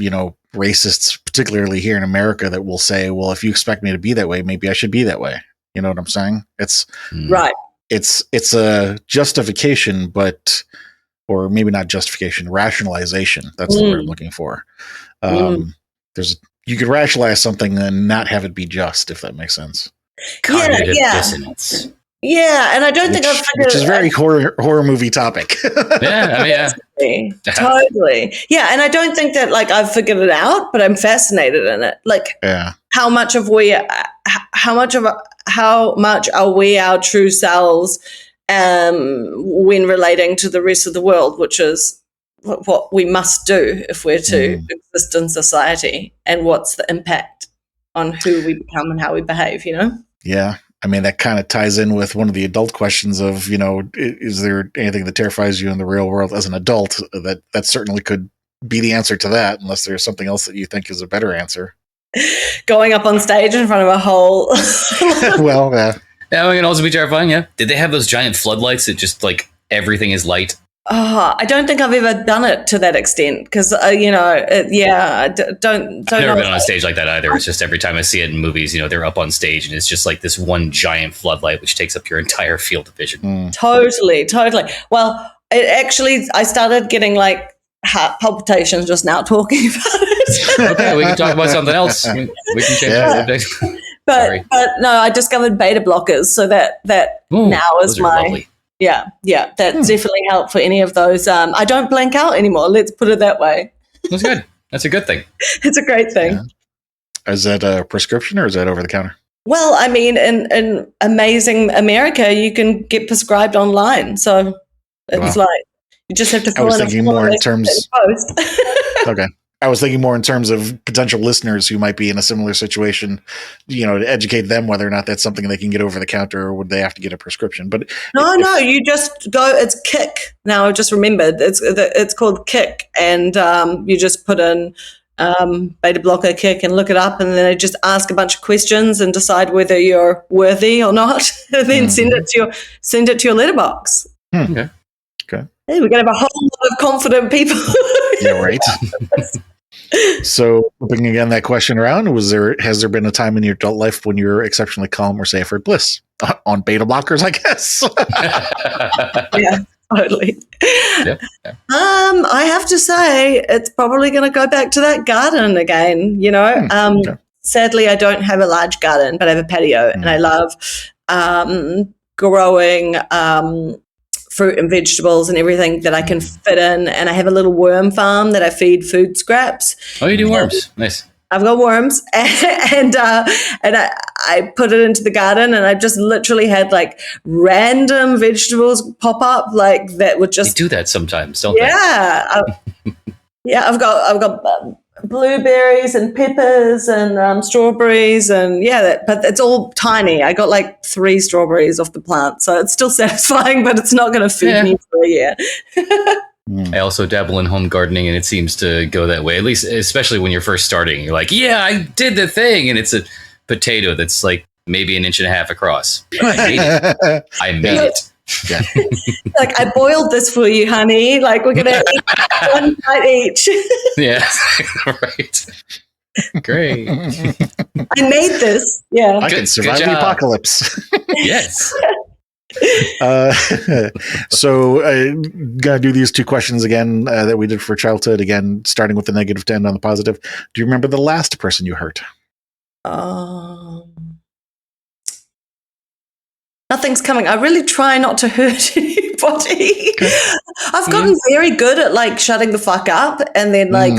racists, particularly here in America, that will say, well, if you expect me to be that way, maybe I should be that way. You know what I'm saying? It's right. It's a justification, but or maybe not justification, rationalization. That's the word I'm looking for. You could rationalize something and not have it be just, if that makes sense. Cognitive dissonance. Yeah, and I don't think I've figured, which is very horror movie topic. Totally. Yeah, and I don't think that like I've figured it out, but I'm fascinated in it. Like, how much are we our true selves when relating to the rest of the world, which is what we must do if we're to exist in society, and what's the impact on who we become and how we behave, Yeah. I mean, that kind of ties in with one of the adult questions of, is there anything that terrifies you in the real world as an adult? That certainly could be the answer to that, unless there's something else that you think is a better answer. Going up on stage in front of a whole... Well, yeah. Yeah, it can also be terrifying, yeah. Did they have those giant floodlights that just, like, everything is light? Oh, I don't think I've ever done it to that extent because, I don't I've never been on a stage like that either. It's just every time I see it in movies, they're up on stage and it's just like this one giant floodlight which takes up your entire field of vision. Totally. Well, I started getting like heart palpitations just now talking about it. Okay, we can talk about something else. We can change the subject. But no, I discovered beta blockers, so that now is my... Lovely. Yeah, that definitely helped for any of those. I don't blank out anymore. Let's put it that way. That's good. That's a good thing. It's a great thing. Yeah. Is that a prescription or is that over the counter? Well, I mean, in amazing America, you can get prescribed online. So it's like you just have to fill in a form more in terms. Okay. I was thinking more in terms of potential listeners who might be in a similar situation, to educate them whether or not that's something they can get over the counter or would they have to get a prescription. But no, you just go. It's Kick. Now I just remembered. It's called Kick, and you just put in beta blocker Kick and look it up, and then they just ask a bunch of questions and decide whether you're worthy or not, and then send it to your letterbox. Okay. Hey, we're gonna have a whole lot of confident people. Yeah, right. So, flipping again that question around, has there been a time in your adult life when you're exceptionally calm or safe or bliss on beta blockers? I guess. Yeah, totally. Yep. I have to say, it's probably going to go back to that garden again. Sadly, I don't have a large garden, but I have a patio, and I love growing fruit and vegetables and everything that I can fit in. And I have a little worm farm that I feed food scraps. Oh, you do worms. Nice. I've got worms and I put it into the garden, and I've just literally had like random vegetables pop up like that would just... They do that sometimes, don't they? Yeah. I've got blueberries and peppers and strawberries and but it's all tiny. I got like 3 strawberries off the plant, so it's still satisfying, but it's not going to feed me for a year. I also dabble in home gardening, and it seems to go that way, at least especially when you're first starting. You're like, I did the thing, and it's a potato that's like maybe 1.5 inches across. I made it. Yeah. Like, I boiled this for you, honey. Like, we're going to eat one bite each. Yeah, right. Great. I made this. Yeah. I can survive the apocalypse. Yes. So gotta do these 2 questions again that we did for childhood, again starting with the negative to end on the positive. Do you remember the last person you hurt? Nothing's coming. I really try not to hurt anybody. I've gotten very good at like shutting the fuck up and then like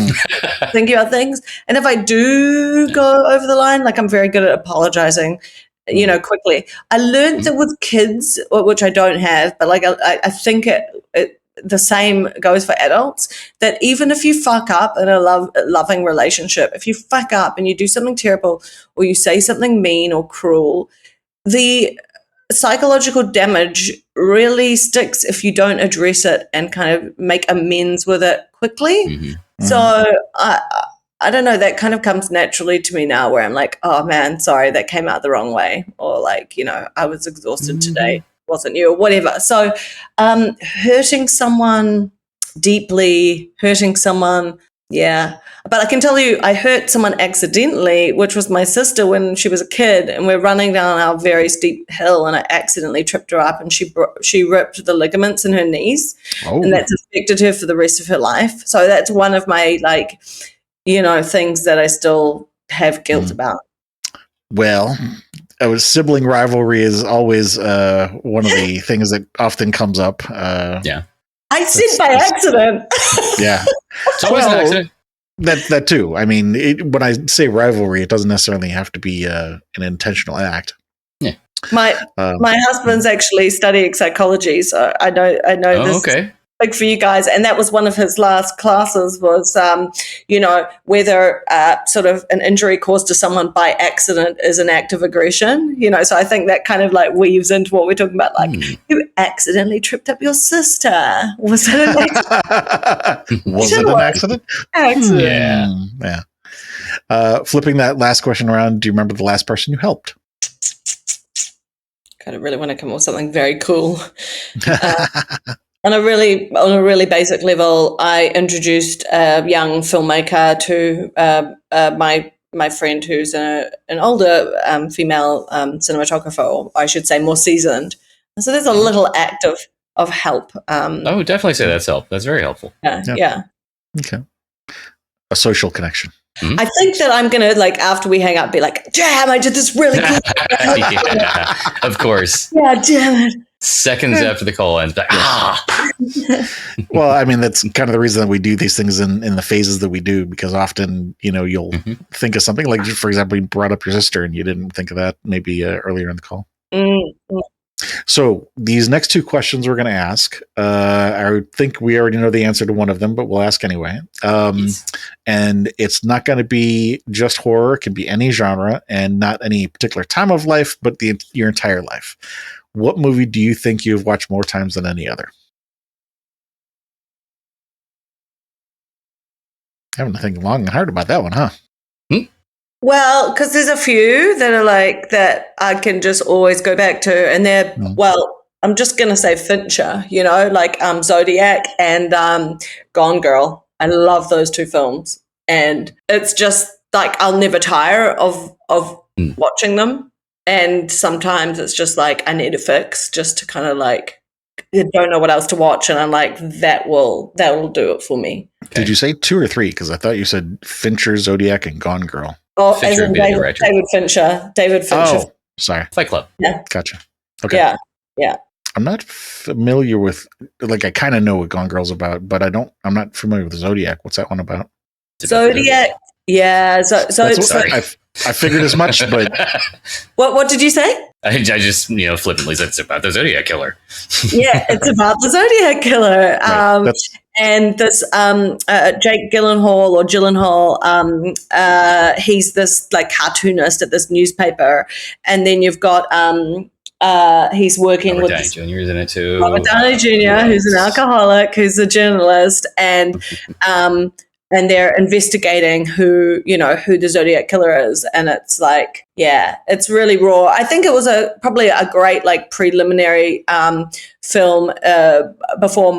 thinking about things, and if I do go over the line, like I'm very good at apologizing quickly. I learned that with kids, which I don't have, but like I think the same goes for adults, that even if you fuck up in a loving relationship, if you fuck up and you do something terrible or you say something mean or cruel, the psychological damage really sticks if you don't address it and kind of make amends with it quickly. So I don't know, that kind of comes naturally to me now, where I'm like, oh man, sorry, that came out the wrong way, or like, I was exhausted today, wasn't you, or whatever. So hurting someone deeply, hurting someone Yeah. But I can tell you, I hurt someone accidentally, which was my sister when she was a kid, and we're running down our very steep hill, and I accidentally tripped her up, and she ripped the ligaments in her knees, and that's affected her for the rest of her life. So that's one of my, like, things that I still have guilt about. Well, sibling rivalry is always one of the things that often comes up. Yeah. I said by accident. Yeah. It's always an accident. That too. I mean, when I say rivalry, it doesn't necessarily have to be an intentional act. Yeah. My husband's actually studying psychology, so I know this. Okay. Big for you guys, and that was one of his last classes was, whether sort of an injury caused to someone by accident is an act of aggression. So I think that kind of like weaves into what we're talking about. Like, you accidentally tripped up your sister. Was it an accident? Was it an accident? Accident. Yeah. Flipping that last question around, do you remember the last person you helped? God, I really want to come up with something very cool. On a really basic level, I introduced a young filmmaker to my friend who's an older female cinematographer, or I should say more seasoned. And so there's a little act of help. I would definitely say that's help. That's very helpful. Yeah. Okay. A social connection. Mm-hmm. I think that I'm going to, like, after we hang up, be like, damn, I did this really cool. Yeah, of course. Yeah, damn it. Seconds after the call ends, like, Well, I mean, that's kind of the reason that we do these things in the phases that we do, because often, you'll think of something like, for example, you brought up your sister and you didn't think of that maybe earlier in the call. Mm-hmm. So these next two questions we're going to ask, I think we already know the answer to one of them, but we'll ask anyway. Yes. And it's not going to be just horror. It can be any genre and not any particular time of life, but your entire life. What movie do you think you've watched more times than any other? Having to think long and hard about that one, huh? Well, because there's a few that are like that I can just always go back to, and they're well, I'm just gonna say Fincher, like Zodiac and Gone Girl. I love those two films, and it's just like I'll never tire of watching them. And sometimes it's just like I need a fix, just to kind of like I don't know what else to watch, and I'm like that will do it for me. Okay. Did you say 2 or 3? Because I thought you said Fincher, Zodiac, and Gone Girl. Oh, Fincher, as in David Fincher. David Fincher. Oh, sorry. Fight Club. Yeah. Gotcha. Okay. Yeah. I'm not familiar with, like, I kind of know what Gone Girl's about, but I'm not familiar with Zodiac. What's that one about? Zodiac. Yeah. So it's I figured as much, but what did you say? I just flippantly said it's about the Zodiac Killer. Yeah, it's about the Zodiac Killer. Right. And this Jake Gyllenhaal, he's this like cartoonist at this newspaper, and then you've got he's working Robert with Downey Jr. is in it too. Robert Downey Jr., who's an alcoholic, who's a journalist, and they're investigating who the Zodiac Killer is, and it's like, yeah, it's really raw. I think it was probably a great like preliminary film before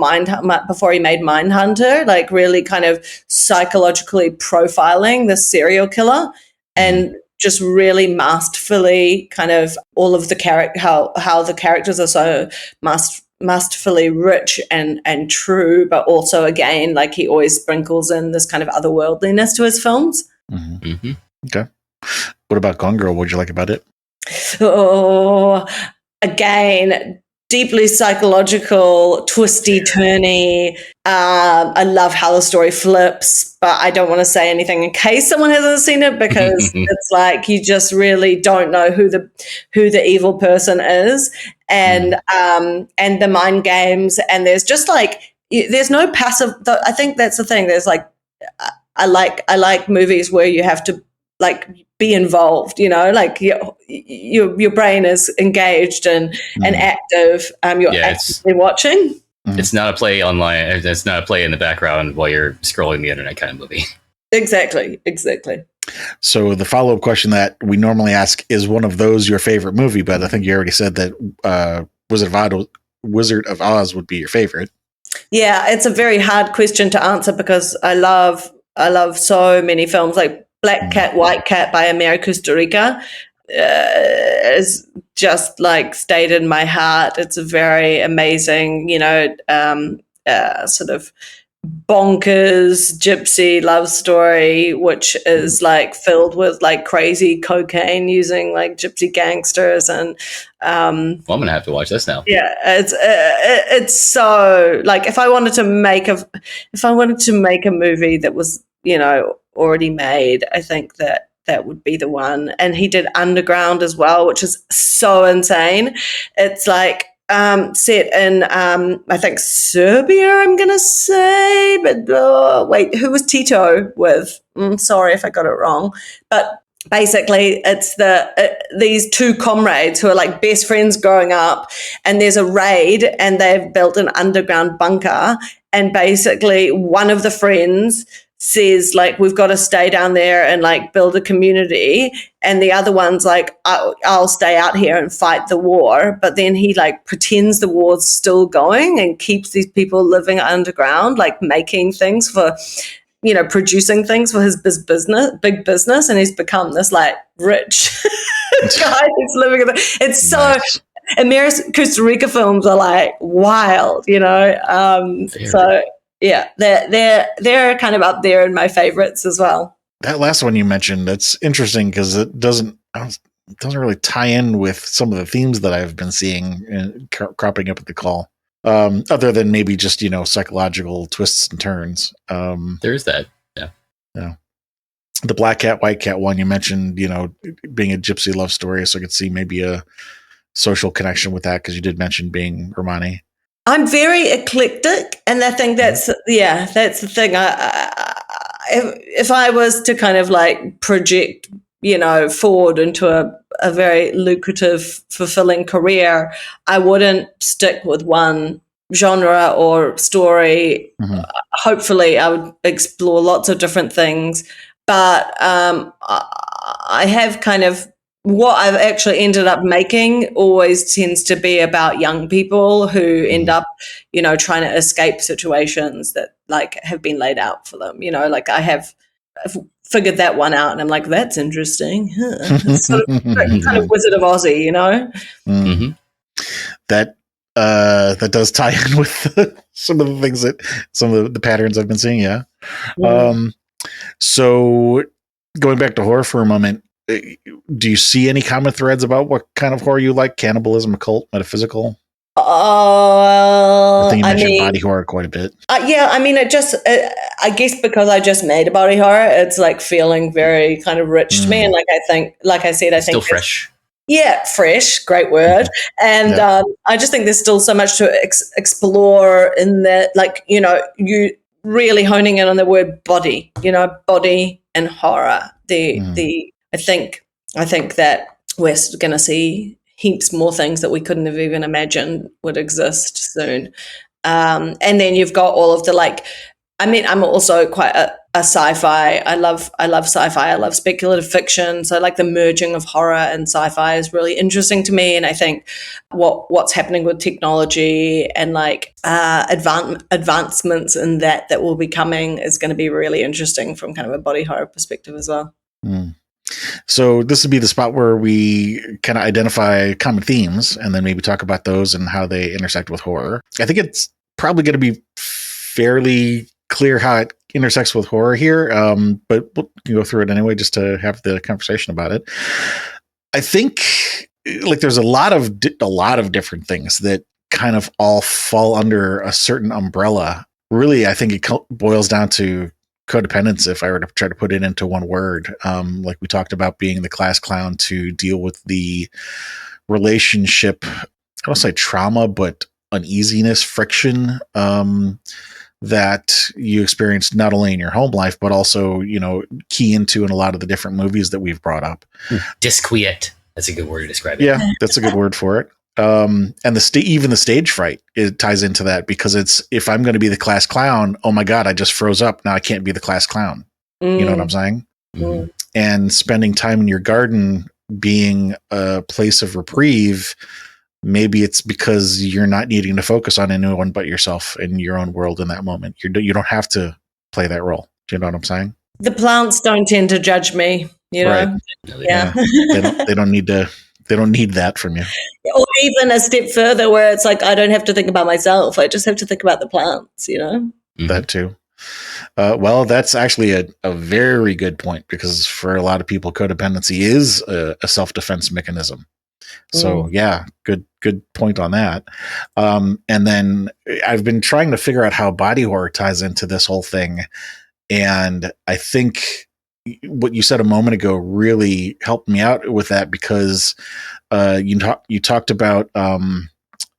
he made Mindhunter, like really kind of psychologically profiling the serial killer, and just really masterfully kind of all of the how the characters are so masterfully rich and true, but also again, like he always sprinkles in this kind of otherworldliness to his films. Mm-hmm. Mm-hmm. Okay. What about Gone Girl? What'd you like about it? Oh, again, deeply psychological, twisty, turny. I love how the story flips, but I don't want to say anything in case someone hasn't seen it, because it's like you just really don't know who the evil person is, and the mind games, and there's just like there's no passive. I think that's the thing. There's like I like movies where you have to like be involved, like your brain is engaged and active. You're actively watching. It's not a play online. It's not a play in the background while you're scrolling the internet kind of movie. Exactly. So the follow-up question that we normally ask is one of those your favorite movie, but I think you already said that Wizard of Oz would be your favorite. Yeah, it's a very hard question to answer because I love I love so many films like Black Cat, White Cat by América Costa Rica. Is just like stayed in my heart. It's a very amazing, sort of bonkers gypsy love story, which is like filled with like crazy cocaine using like gypsy gangsters and well, I'm gonna have to watch this now. Yeah, it's so like if I wanted to make a movie that was already made, I think that would be the one. And he did Underground as well, which is so insane. It's like set in I think Serbia, I'm gonna say, but wait, who was Tito with? Sorry if I got it wrong, but basically it's these two comrades who are like best friends growing up, and there's a raid and they've built an underground bunker, and basically one of the friends says like, we've got to stay down there and like build a community, and the other one's like, I'll stay out here and fight the war. But then he like pretends the war's still going and keeps these people living underground, like making things for producing things for his big business, and he's become this like rich guy who's living in it's so nice. American Costa Rica films are like wild, so yeah, they're kind of up there in my favorites as well. That last one you mentioned, that's interesting because it doesn't really tie in with some of the themes that I've been seeing cropping up at the call. Other than maybe just, psychological twists and turns. There's that. Yeah. Yeah. The Black Cat, White Cat one you mentioned, being a gypsy love story. So I could see maybe a social connection with that, because you did mention being Romani. I'm very eclectic, and I think that's the thing. If I was to kind of like project, forward into a very lucrative, fulfilling career, I wouldn't stick with one genre or story. Mm-hmm. Hopefully, I would explore lots of different things, but I have kind of what I've actually ended up making always tends to be about young people who end up, trying to escape situations that like have been laid out for them. Like I've figured that one out, and I'm like, that's interesting. It's sort of kind of Wizard of Ozzy, Mm-hmm. That does tie in with some of the things some of the patterns I've been seeing. Yeah. So going back to horror for a moment, do you see any common threads about what kind of horror you like? Cannibalism, occult, metaphysical? I think you mentioned body horror quite a bit. Yeah, I mean, I guess because I just made a body horror, it's like feeling very kind of rich to me. And like I said, I think still fresh. Yeah, fresh, great word. And I just think there's still so much to explore in that, like, you really honing in on the word body, body and horror. I think that we're going to see heaps more things that we couldn't have even imagined would exist soon. And then you've got all of the I'm also quite a sci-fi. I love sci-fi. I love speculative fiction. So like the merging of horror and sci-fi is really interesting to me. And I think what's happening with technology and like advancements in that will be coming is going to be really interesting from kind of a body horror perspective as well. So this would be the spot where we kind of identify common themes and then maybe talk about those and how they intersect with horror. I think it's probably going to be fairly clear how it intersects with horror here, but we'll go through it anyway just to have the conversation about it. I think like there's a lot of different things that kind of all fall under a certain umbrella. Really, I think it boils down to codependence, if I were to try to put it into one word. Like we talked about being the class clown to deal with the relationship, I don't say trauma, but uneasiness, friction that you experienced not only in your home life, but also, key into in a lot of the different movies that we've brought up. Disquiet. That's a good word to describe it. Yeah, that's a good word for it. And even the stage fright, it ties into that, because it's, if I'm going to be the class clown, oh my God, I just froze up. Now I can't be the class clown. You know what I'm saying? Mm-hmm. And spending time in your garden being a place of reprieve, maybe it's because you're not needing to focus on anyone but yourself and your own world in that moment. You don't have to play that role. Do you know what I'm saying? The plants don't tend to judge me, you know? Right. Yeah. They don't need to. They don't need that from you. Or even a step further where it's like, I don't have to think about myself. I just have to think about the plants, you know? That too. Well, that's actually a very good point, because for a lot of people, codependency is a self-defense mechanism. So yeah, good point on that. And then I've been trying to figure out how body horror ties into this whole thing. And I think what you said a moment ago really helped me out with that, because you talked about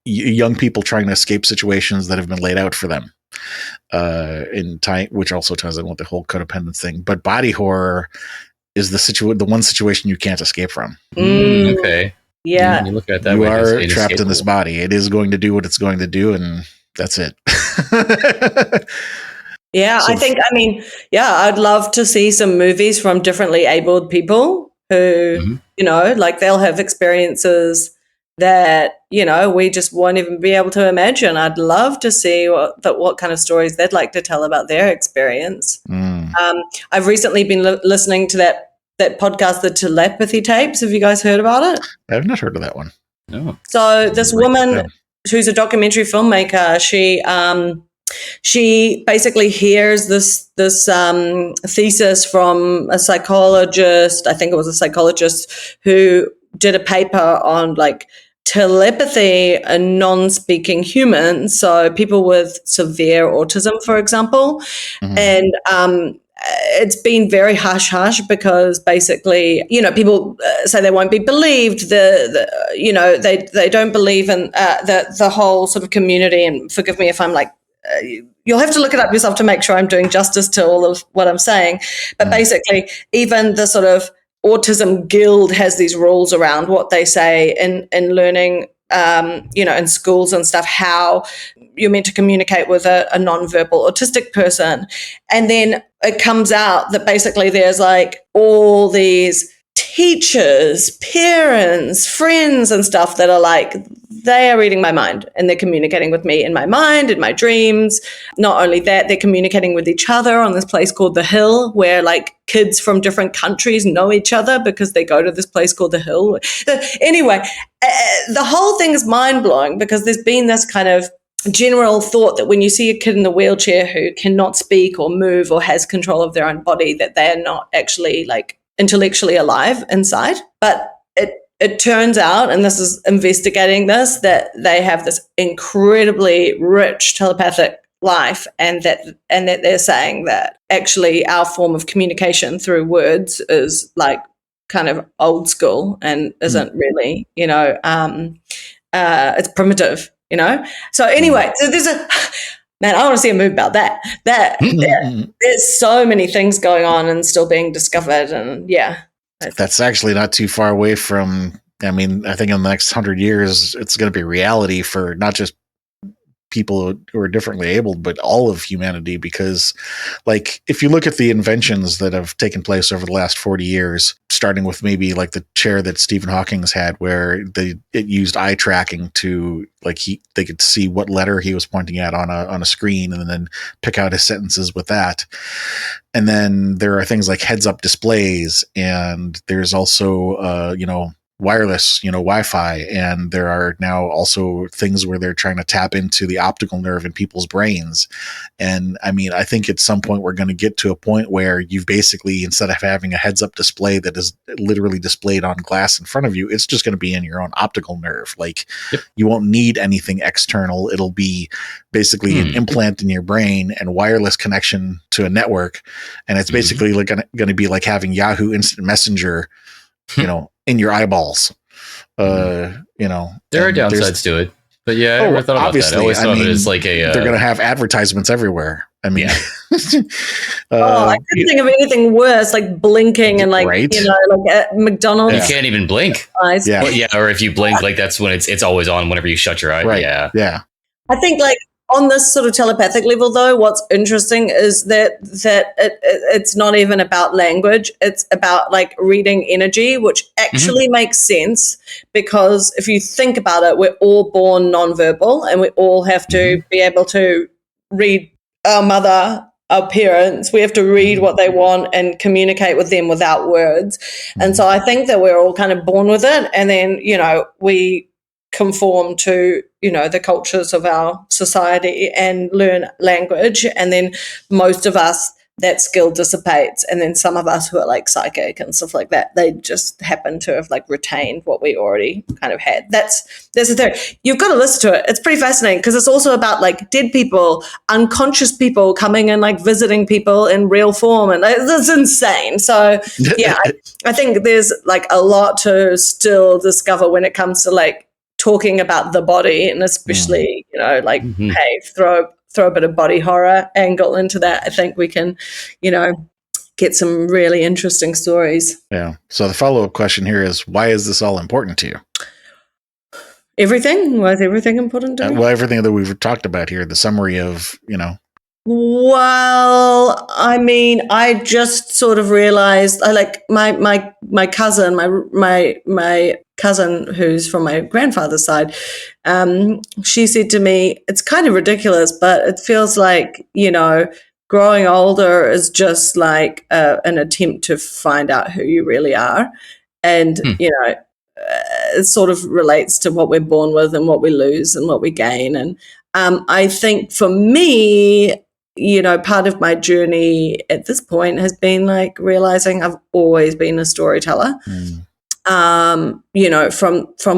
young people trying to escape situations that have been laid out for them, in time, which also ties in with the whole codependence thing. But body horror is the one situation you can't escape from. Okay. Yeah. You look at that you way, are trapped in this body. It is going to do what it's going to do, and that's it. Yeah, So, I'd love to see some movies from differently abled people who, you know, like they'll have experiences that, you know, we just won't even be able to imagine. I'd love to see what kind of stories they'd like to tell about their experience. I've recently been listening to that podcast, the Telepathy Tapes. Have you guys heard about it? I've not heard of that one. No. So this woman who's a documentary filmmaker, she basically hears this thesis from a psychologist. I think it was a psychologist who did a paper on like telepathy in non-speaking humans, so people with severe autism, for example. And it's been very hush-hush because basically, you know, people say they won't be believed. You know, they don't believe in the whole sort of community. And forgive me if I'm like, you'll have to look it up yourself to make sure I'm doing justice to all of what I'm saying. But basically, even the sort of Autism Guild has these rules around what they say in learning, you know, in schools and stuff, how you're meant to communicate with a nonverbal autistic person. And then it comes out that basically there's like all these teachers, parents, friends and stuff that are like, they are reading my mind and they're communicating with me in my mind, in my dreams. Not only that, they're communicating with each other on this place called The Hill, where like kids from different countries know each other because they go to this place called The Hill. Anyway, the whole thing is mind-blowing because there's been this kind of general thought that when you see a kid in a wheelchair who cannot speak or move or has control of their own body, that they are not actually like intellectually alive inside. But it turns out, and this is investigating this, that they have this incredibly rich telepathic life, and that they're saying that actually our form of communication through words is like kind of old school and isn't really, you know, it's primitive, you know. So anyway, so there's man, I want to see a movie about that. There's so many things going on and still being discovered, and yeah. That's actually not too far away from, I mean, I think in the next 100 years, it's going to be reality for not just people who are differently abled, but all of humanity. Because like, if you look at the inventions that have taken place over the last 40 years, starting with maybe like the chair that Stephen Hawking's had, where it used eye tracking to like, they could see what letter he was pointing at on a screen and then pick out his sentences with that. And then there are things like heads up displays, and there's also, you know, wireless, you know, Wi-Fi, and there are now also things where they're trying to tap into the optical nerve in people's brains. And I mean, I think at some point we're going to get to a point where you've basically, instead of having a heads-up display that is literally displayed on glass in front of you, it's just going to be in your own optical nerve. Like, you won't need anything external. It'll be basically an implant in your brain and wireless connection to a network, and it's basically like going to be like having Yahoo Instant Messenger, you know, in your eyeballs. You know, there are downsides to it, but yeah, I never thought about that. I always thought of it as like a they're going to have advertisements everywhere. I mean, I couldn't think of anything worse, like blinking and like, you know, like at McDonald's. You can't even blink. Yeah. Well, yeah, or if you blink, like that's when it's always on whenever you shut your eye. Right. Yeah. I think like on this sort of telepathic level, though, what's interesting is that it's not even about language. It's about like reading energy, which actually makes sense, because if you think about it, we're all born nonverbal and we all have to be able to read our mother our parents. We have to read what they want and communicate with them without words. And so I think that we're all kind of born with it. And then, we conform to, the cultures of our society and learn language. And then most of us, that skill dissipates. And then some of us who are like psychic and stuff like that, they just happen to have like retained what we already kind of had. That's the thing. You've got to listen to it. It's pretty fascinating because it's also about like dead people, unconscious people coming and like visiting people in real form. And it's insane. So yeah, I think there's like a lot to still discover when it comes to like talking about the body, and especially, hey, throw a bit of body horror angle into that. I think we can, get some really interesting stories. Yeah. So the follow-up question here is, why is this all important to you? Everything? Why is everything important to me? Well, everything that we've talked about here, the summary of, Well, I mean, I just sort of realized I like my cousin, my cousin who's from my grandfather's side. She said to me, "It's kind of ridiculous, but it feels like, growing older is just like an attempt to find out who you really are." And, it sort of relates to what we're born with and what we lose and what we gain. And I think for me, part of my journey at this point has been like realizing I've always been a storyteller. From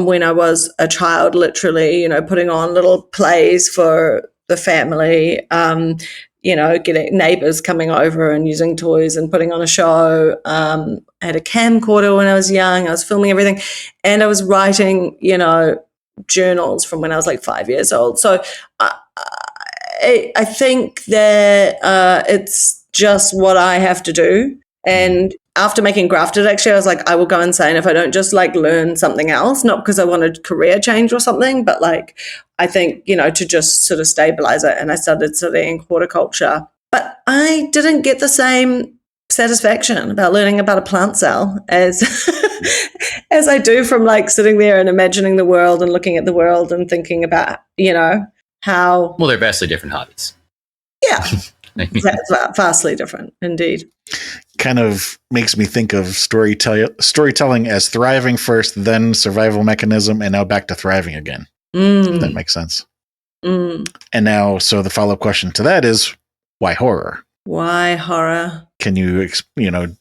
when I was a child, literally, putting on little plays for the family, getting neighbors coming over and using toys and putting on a show. I had a camcorder when I was young. I was filming everything, and I was writing, journals from when I was like 5 years old. So I think that it's just what I have to do. And after making Grafted, actually, I was like, I will go insane if I don't just like learn something else, not because I wanted career change or something, but like I think, to just sort of stabilize it. And I started studying horticulture, but I didn't get the same satisfaction about learning about a plant cell as as I do from like sitting there and imagining the world and looking at the world and thinking about, how. Well, they're vastly different hobbies. Yeah. That's vastly different, indeed. Kind of makes me think of storytelling as thriving first, then survival mechanism, and now back to thriving again. If that makes sense. And now, so the follow-up question to that is, why horror? Why horror? Can you,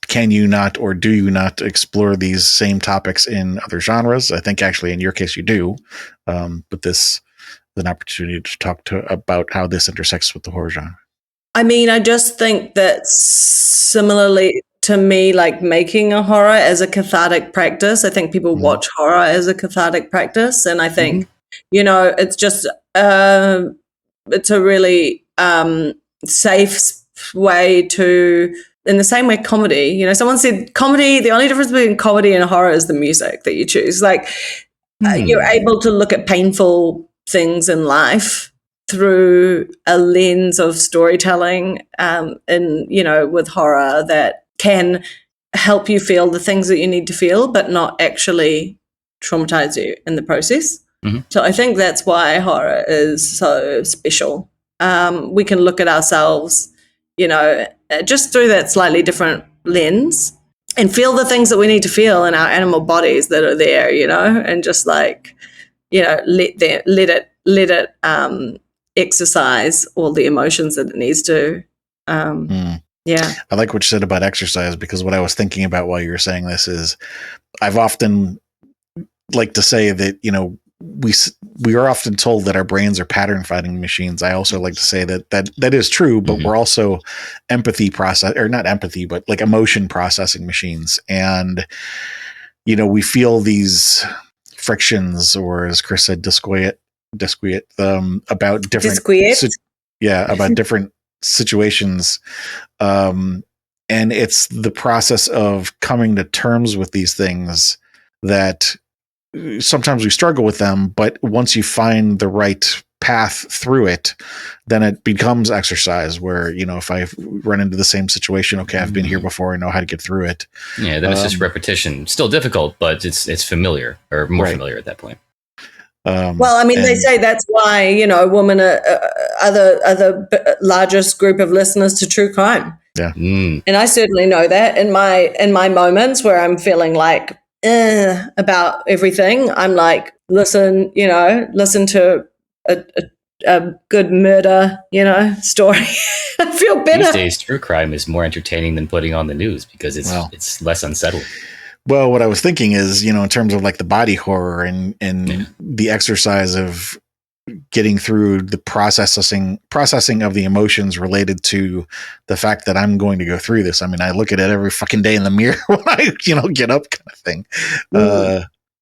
can you not, or do you not explore these same topics in other genres? I think actually in your case you do, but this is an opportunity to talk about how this intersects with the horror genre. I mean, I just think that similarly to me, like making a horror as a cathartic practice, I think people watch horror as a cathartic practice. And I think, it's just, it's a really safe way to, in the same way comedy, someone said comedy, the only difference between comedy and horror is the music that you choose. Like you're able to look at painful things in life through a lens of storytelling, and with horror that can help you feel the things that you need to feel, but not actually traumatize you in the process. So I think that's why horror is so special. We can look at ourselves, just through that slightly different lens and feel the things that we need to feel in our animal bodies that are there, and just like, let it exercise all the emotions that it needs to. Yeah. I like what you said about exercise, because what I was thinking about while you were saying this is I've often like to say that, we are often told that our brains are pattern finding machines. I also like to say that is true, but we're also not empathy, but like emotion processing machines. And, we feel these frictions, or as Chris said, disquiet about different about different situations, and it's the process of coming to terms with these things that sometimes we struggle with them, but once you find the right path through it, then it becomes exercise where, if I run into the same situation, okay, I've been here before, I know how to get through it. Yeah, then it's just repetition. Still difficult, but it's familiar, or more familiar at that point. Well, I mean, they say that's why, women are the largest group of listeners to true crime. Yeah. And I certainly know that in my moments where I'm feeling like about everything, I'm like, listen to a good murder, story. I feel better. These days, true crime is more entertaining than putting on the news because it's less unsettling. Well, what I was thinking is, in terms of like the body horror and the exercise of getting through the processing of the emotions related to the fact that I'm going to go through this. I mean, I look at it every fucking day in the mirror when I, get up, kind of thing.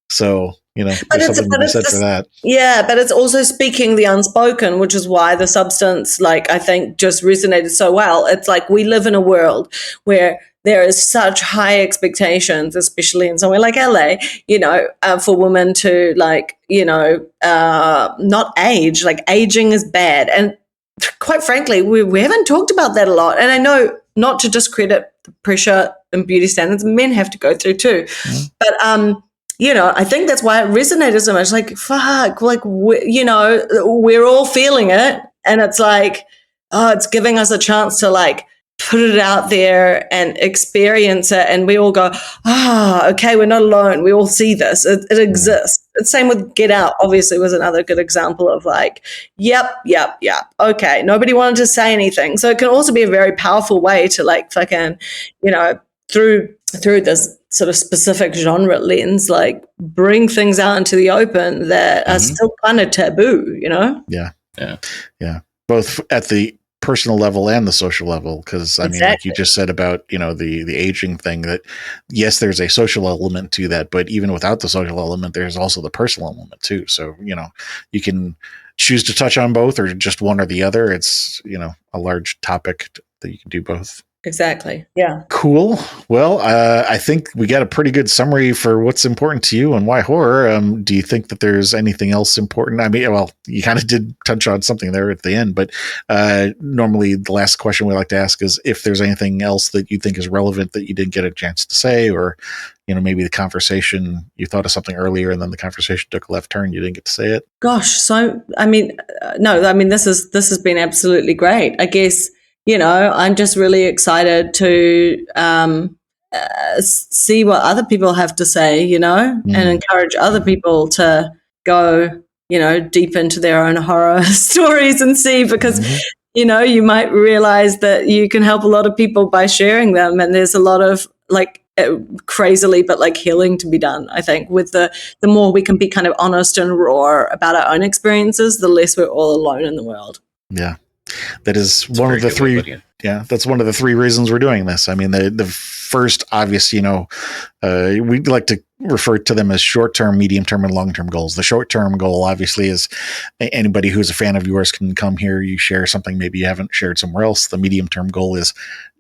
So, there's something to be said for that. Yeah, but it's also speaking the unspoken, which is why the substance, I think just resonated so well. It's like we live in a world where there is such high expectations, especially in somewhere like LA, for women to not age. Like aging is bad. And quite frankly, we haven't talked about that a lot. And I know not to discredit the pressure and beauty standards men have to go through too. But, I think that's why it resonated so much. Like, fuck, we're all feeling it. And it's like, it's giving us a chance to put it out there and experience it. And we all go, okay, we're not alone. We all see this. It exists. It's same with Get Out, obviously, was another good example of yep. Okay. Nobody wanted to say anything. So it can also be a very powerful way to through this sort of specific genre lens, bring things out into the open that are still kind of taboo, Yeah. Both at the personal level and the social level, because I mean, like you just said about the aging thing, that yes, there's a social element to that, but even without the social element, there's also the personal element too. So you can choose to touch on both or just one or the other. It's a large topic that you can do both. Exactly. Yeah. Cool. Well, I think we got a pretty good summary for what's important to you and why horror. Do you think that there's anything else important? I mean, well, you kind of did touch on something there at the end, but normally the last question we like to ask is if there's anything else that you think is relevant that you didn't get a chance to say, or maybe the conversation, you thought of something earlier and then the conversation took a left turn, you didn't get to say it. Gosh, so I mean, this has been absolutely great. I guess. I'm just really excited to see what other people have to say, and encourage other people to go, deep into their own horror stories and see, because, you might realize that you can help a lot of people by sharing them. And there's a lot of crazily, but healing to be done. I think with the more we can be kind of honest and raw about our own experiences, the less we're all alone in the world. Yeah. That is one of the three. Yeah, that's one of the three reasons we're doing this. I mean, the first obvious, we like to refer to them as short-term, medium-term, and long-term goals. The short-term goal, obviously, is anybody who's a fan of yours can come here. You share something maybe you haven't shared somewhere else. The medium-term goal is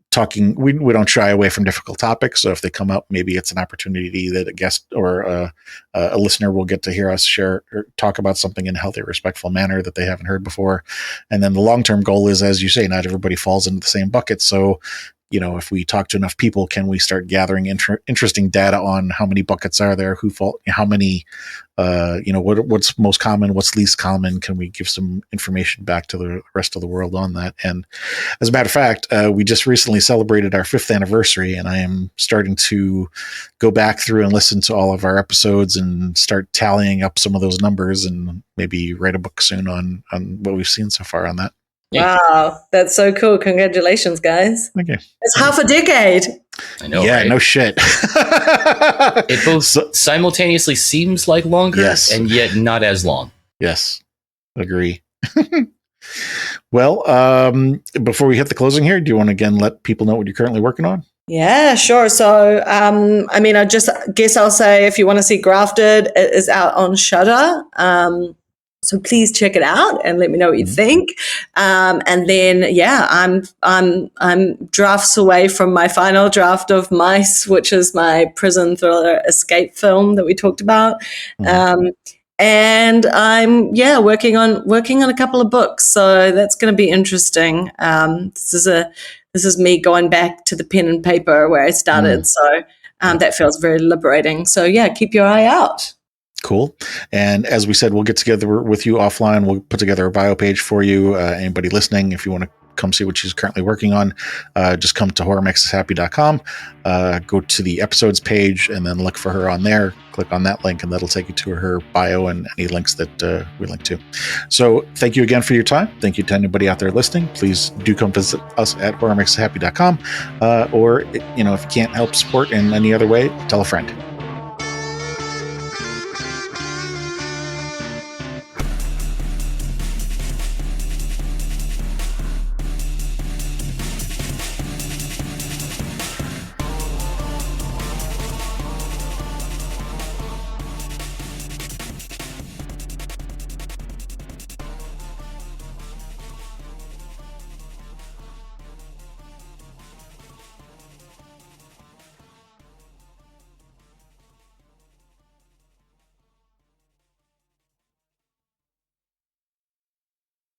talking. We don't shy away from difficult topics. So if they come up, maybe it's an opportunity that a guest or a listener will get to hear us share or talk about something in a healthy, respectful manner that they haven't heard before. And then the long-term goal is, as you say, not everybody falls into the same bucket. So, if we talk to enough people, can we start gathering interesting data on how many buckets are there, who fall, how many, what's most common, what's least common? Can we give some information back to the rest of the world on that? And as a matter of fact, we just recently celebrated our 5th anniversary, and I am starting to go back through and listen to all of our episodes and start tallying up some of those numbers, and maybe write a book soon on what we've seen so far on that. Wow, that's so cool. Congratulations, guys. Okay. It's half a decade. I know, yeah, right? No shit. It both simultaneously seems like longer, yes, and yet not as long. Yes, agree. Well, before we hit the closing here, do you want to again let people know what you're currently working on? Yeah, sure. So, I just guess I'll say if you want to see Grafted, it is out on Shudder. So please check it out and let me know what you think. And then, I'm drafts away from my final draft of Mice, which is my prison thriller escape film that we talked about. And I'm working on a couple of books, so that's going to be interesting. This is me going back to the pen and paper where I started, so that feels very liberating. So keep your eye out. Cool. And as we said, we'll get together with you offline. We'll put together a bio page for you. Anybody listening, if you want to come see what she's currently working on, just come to horrormakesushappy.com, go to the episodes page, and then look for her on there. Click on that link, and that'll take you to her bio and any links that we link to. So thank you again for your time. Thank you to anybody out there listening. Please do come visit us at horrormakesushappy.com, or if you can't help support in any other way, tell a friend.